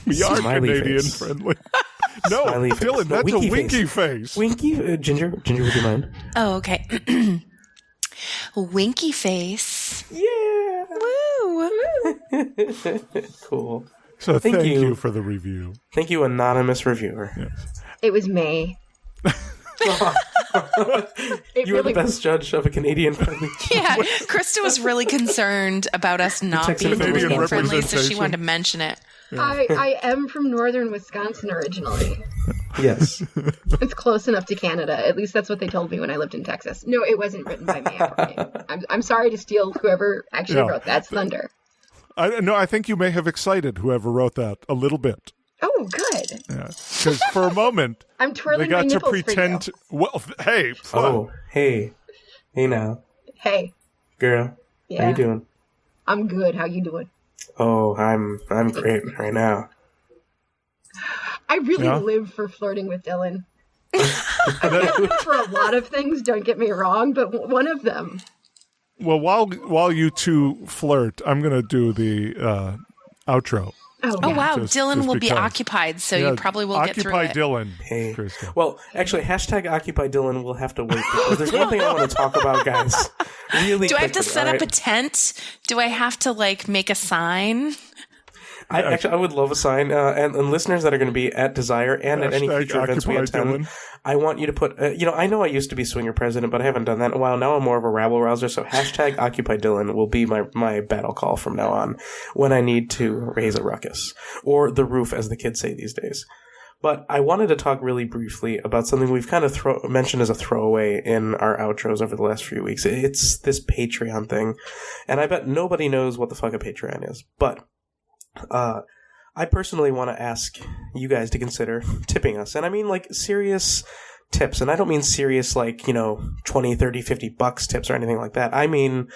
We are Canadian-friendly. No, Dylan, that's a winky face. Winky? Ginger, would you mind? Oh, okay. Winky face. Yeah. Woo. Cool. So thank you for the review. Thank you, anonymous reviewer. Yes. It was me. You were the best judge of a Canadian-friendly. Yeah, Krista was really concerned about us not being Canadian-friendly, so she wanted to mention it. Yeah. I am from northern Wisconsin originally. Yes. It's close enough to Canada. At least that's what they told me when I lived in Texas. No, it wasn't written by me. I'm sorry to steal whoever actually wrote that. It's thunder. I think you may have excited whoever wrote that a little bit. Oh, good. Yeah, because for a moment, I'm twirling they got my to nipples pretend. for you. Well, hey. Oh, hey now. Hey, girl. Yeah. How you doing? I'm good. How you doing? Oh, I'm great right now. I really live for flirting with Dylan. I live for a lot of things. Don't get me wrong, but one of them. Well, while you two flirt, I'm going to do the outro. Oh, wow. Dylan will be occupied, so you probably will get through it. Occupy Dylan. Hey. Krista. Well, actually, hashtag Occupy Dylan will have to wait, because there's one thing I want to talk about, guys. Really Do I have to quickly, set up a tent? Do I have to, make a sign? I would love a sign. And listeners that are going to be at Desire and at any future events we attend, I want you to put, I know I used to be swinger president, but I haven't done that in a while. Now I'm more of a rabble rouser, so hashtag Occupy Dylan will be my battle call from now on when I need to raise a ruckus. Or the roof, as the kids say these days. But I wanted to talk really briefly about something we've kind of mentioned as a throwaway in our outros over the last few weeks. It's this Patreon thing. And I bet nobody knows what the fuck a Patreon is. But I personally want to ask you guys to consider tipping us. And I mean, like, serious tips. And I don't mean serious, like, $20, $30, $50 tips or anything like that. I mean,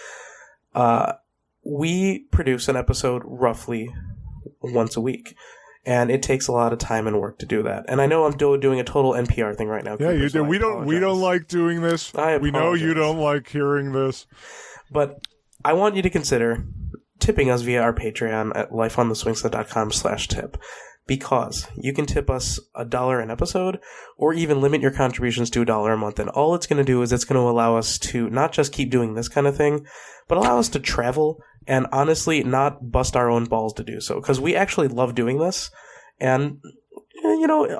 we produce an episode roughly once a week. And it takes a lot of time and work to do that. And I know I'm doing a total NPR thing right now. Yeah, you do. We don't like doing this. We know you don't like hearing this. But I want you to consider tipping us via our Patreon at lifeontheswingset.com/tip. Because you can tip us $1 an episode, or even limit your contributions to $1 a month. And all it's going to do is it's going to allow us to not just keep doing this kind of thing, but allow us to travel and honestly not bust our own balls to do so. Because we actually love doing this. And,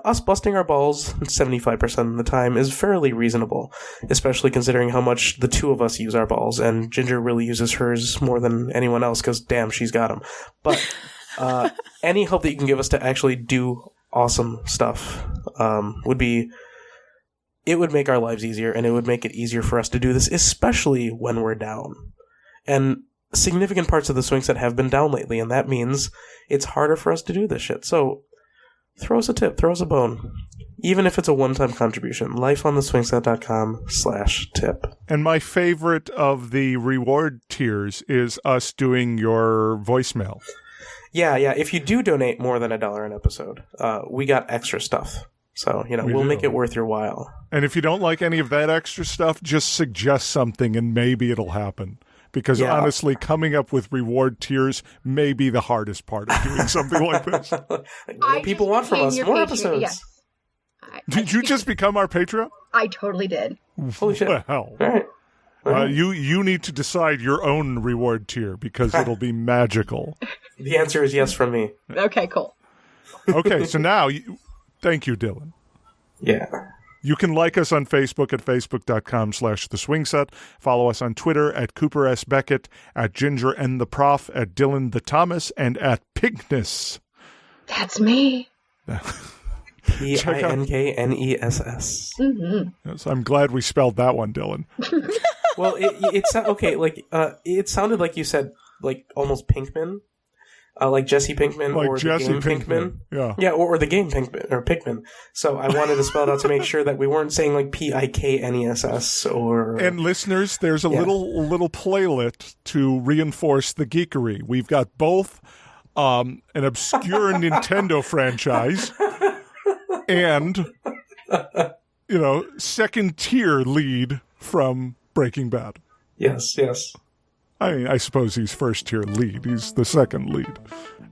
us busting our balls 75% of the time is fairly reasonable, especially considering how much the two of us use our balls. And Ginger really uses hers more than anyone else because, damn, she's got them. But any help that you can give us to actually do awesome stuff would make our lives easier, and it would make it easier for us to do this, especially when we're down. And significant parts of the swing set have been down lately, and that means it's harder for us to do this shit. So throw us a tip, throw us a bone. Even if it's a one-time contribution, lifeontheswingset.com/tip. And my favorite of the reward tiers is us doing your voicemail. Yeah. If you do donate more than $1 an episode, we got extra stuff. So, we'll make it worth your while. And if you don't like any of that extra stuff, just suggest something and maybe it'll happen. Because honestly, coming up with reward tiers may be the hardest part of doing something like this. What people want from us? More episodes. Yes. Did you just become our Patreon? I totally did. Holy shit. Well, all right. You need to decide your own reward tier because it'll be magical. The answer is yes from me. Okay, cool. Okay, so now, thank you, Dylan. Yeah. You can like us on Facebook at facebook.com/theswingset. Follow us on Twitter at Cooper S. Beckett, at Ginger N. the Prof, at Dylan the Thomas, and at Pigness. That's me. Pinkness. Mm-hmm. Yes, I'm glad we spelled that one, Dylan. Well, it's okay. Like it sounded like you said like almost Pinkman, like Jesse Pinkman, like or Jesse the game Pinkman. Yeah, or the game Pinkman or Pikmin. So I wanted to spell it out to make sure that we weren't saying like Pikness or. And listeners, there's a little playlet to reinforce the geekery. We've got both an obscure Nintendo franchise. And, second tier lead from Breaking Bad. Yes. I mean, I suppose he's first tier lead. He's the second lead.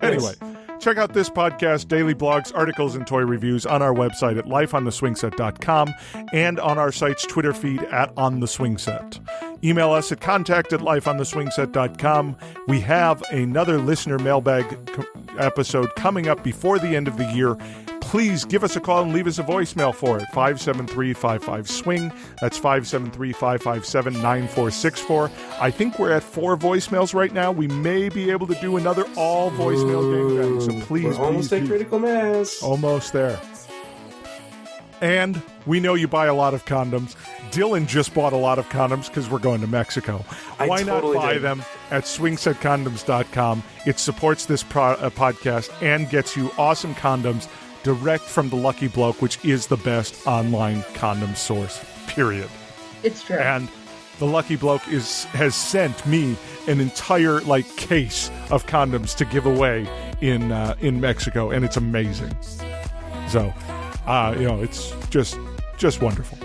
Anyway, check out this podcast, daily blogs, articles, and toy reviews on our website at lifeontheswingset.com and on our site's Twitter feed at ontheswingset. Email us at contact@lifeontheswingset.com. We have another listener mailbag episode coming up before the end of the year. Please give us a call and leave us a voicemail for it. 573-55-SWING. That's 573-557-9464. I think we're at 4 voicemails right now. We may be able to do another all voicemail gangbang. So please, we're almost at critical mass. Almost there. And we know you buy a lot of condoms. Dylan just bought a lot of condoms because we're going to Mexico. Why not buy them at swingsetcondoms.com? It supports this podcast and gets you awesome condoms direct from the Lucky Bloke, which is the best online condom source, period. It's true. And the Lucky Bloke has sent me an entire case of condoms to give away in Mexico, and it's amazing. So, it's just wonderful.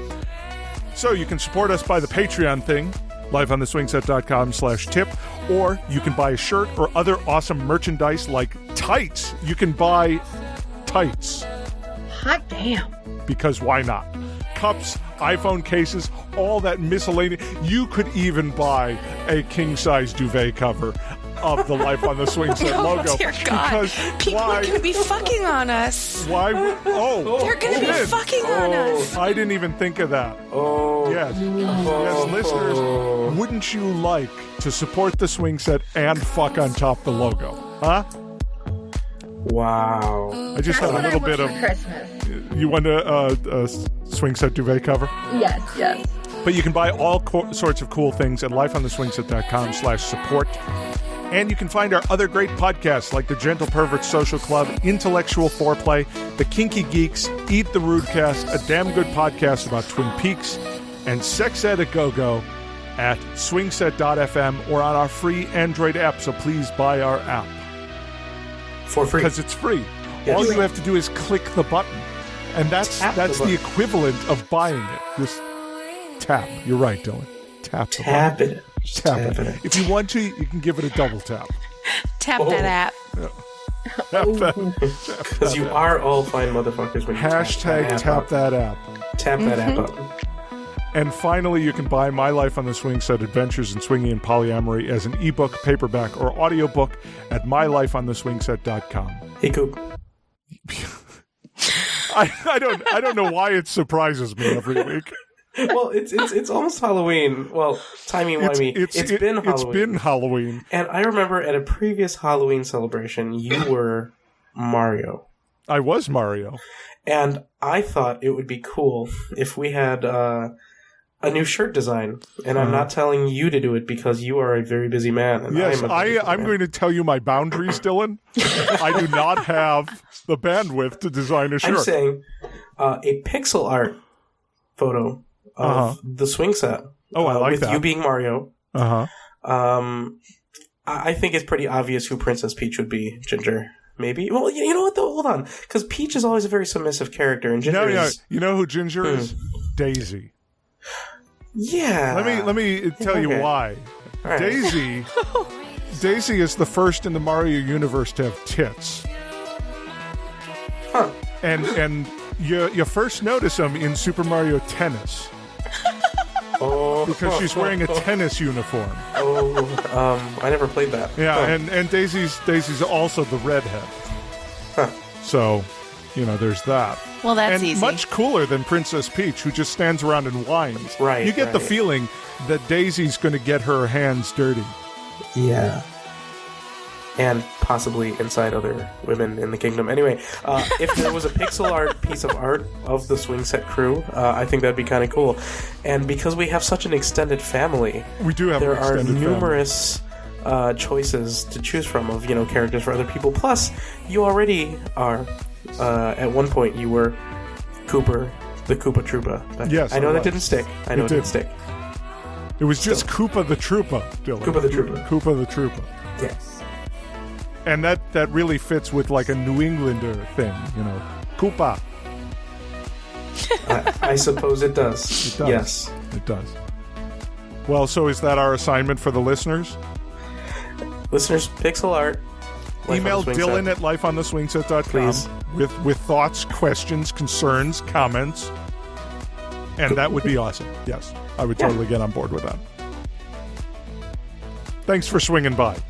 So you can support us by the Patreon thing, lifeontheswingset.com/tip, or you can buy a shirt or other awesome merchandise like tights. You can buy tights. Hot damn. Because why not? Cups, iPhone cases, all that miscellaneous. You could even buy a king-size duvet cover. of the Life on the Swing Set logo. Dear God. Because People are going to be fucking on us. Why? They're going to be fucking on us. I didn't even think of that. Yes, listeners, wouldn't you like to support the swing set and fuck on top the logo? Huh? Wow. I just had a little bit of Christmas. You want a swing set duvet cover? Yes. But you can buy all sorts of cool things at lifeontheswingset.com/support. And you can find our other great podcasts like the Gentle Perverts Social Club, Intellectual Foreplay, The Kinky Geeks, Eat the Rudecast, a damn good podcast about Twin Peaks, and Sex Ed a Go-Go at swingset.fm or on our free Android app. So please buy our app. For free. Because it's free. Yes. All you have to do is click the button. And that's the equivalent of buying it. Just tap. You're right, Dylan. Tap it. Tap it. If you want to, you can give it a double tap. Tap that app. Because you are all fine motherfuckers when you tap that app. Tap that app up. And finally, you can buy My Life on the Swing Set, Adventures in Swinging and Polyamory as an ebook, paperback, or audiobook at mylifeontheswingset.com. Hey, Coop. I don't know why it surprises me every week. Well, it's almost Halloween. Well, timey-wimey. It's been Halloween. It's been Halloween. And I remember at a previous Halloween celebration, you were Mario. I was Mario. And I thought it would be cool if we had a new shirt design. And I'm not telling you to do it because you are a very busy man. And yes, I'm going to tell you my boundaries, Dylan. I do not have the bandwidth to design a shirt. I'm saying a pixel art photo of the swing set. Oh, I like with that. You being Mario. Uh-huh. I think it's pretty obvious who Princess Peach would be. Ginger. Maybe. Well, you know what, though? Hold on. Because Peach is always a very submissive character, and Ginger is... You know who Ginger is? Daisy. Yeah. Let me tell you why. Right. Daisy is the first in the Mario universe to have tits. Huh. And you first notice them in Super Mario Tennis. Because she's wearing a tennis uniform. I never played that. Yeah, and Daisy's also the redhead. Huh. So, there's that. Well, that's easy. Much cooler than Princess Peach, who just stands around and whines. Right. You get the feeling that Daisy's going to get her hands dirty. Yeah. And possibly inside other women in the kingdom. Anyway, if there was a pixel art piece of art of the swing set crew, I think that'd be kind of cool. And because we have such an extended family, we do have there an extended are numerous choices to choose from of characters for other people. Plus, you already are. At one point, you were Cooper, the Koopa Troopa. Yes, I know that didn't stick. I know it didn't stick. It was just Koopa the Troopa, Dylan. Koopa the Troopa. Koopa the Troopa. Yes. And that really fits with like a New Englander thing, Koopa. I suppose it does. It does. Yes. It does. Well, so is that our assignment for the listeners? Listeners, pixel art. Email Dylan at lifeontheswingset.com Please. with thoughts, questions, concerns, comments. And that would be awesome. Yes, I would totally get on board with that. Thanks for swinging by.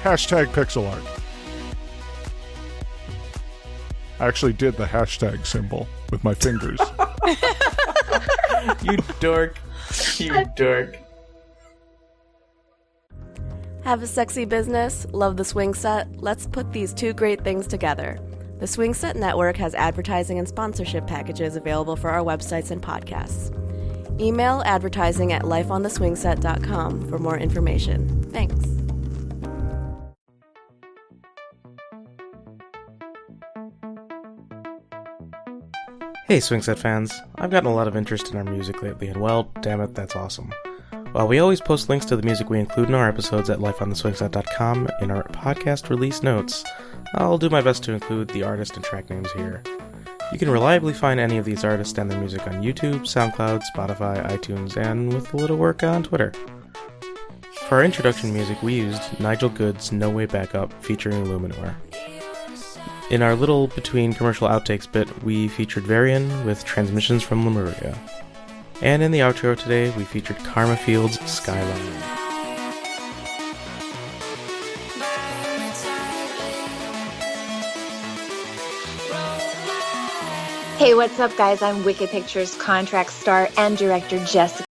Hashtag pixel art. I actually did the hashtag symbol with my fingers. You dork. You dork. Have a sexy business? Love the swing set? Let's put these two great things together. The Swing Set Network has advertising and sponsorship packages available for our websites and podcasts. Email advertising at lifeontheswingset.com for more information. Thanks. Hey, Swing Set fans. I've gotten a lot of interest in our music lately, and well, damn it, that's awesome. While we always post links to the music we include in our episodes at lifeontheswingset.com in our podcast release notes, I'll do my best to include the artist and track names here. You can reliably find any of these artists and their music on YouTube, SoundCloud, Spotify, iTunes, and with a little work on Twitter. For our introduction music, we used Nigel Good's No Way Back Up featuring Luminor. In our little between commercial outtakes bit, we featured Varian with Transmissions from Lemuria. And in the outro today, we featured Karma Field's Skyline. Hey, what's up, guys? I'm Wicked Pictures contract star and director Jessica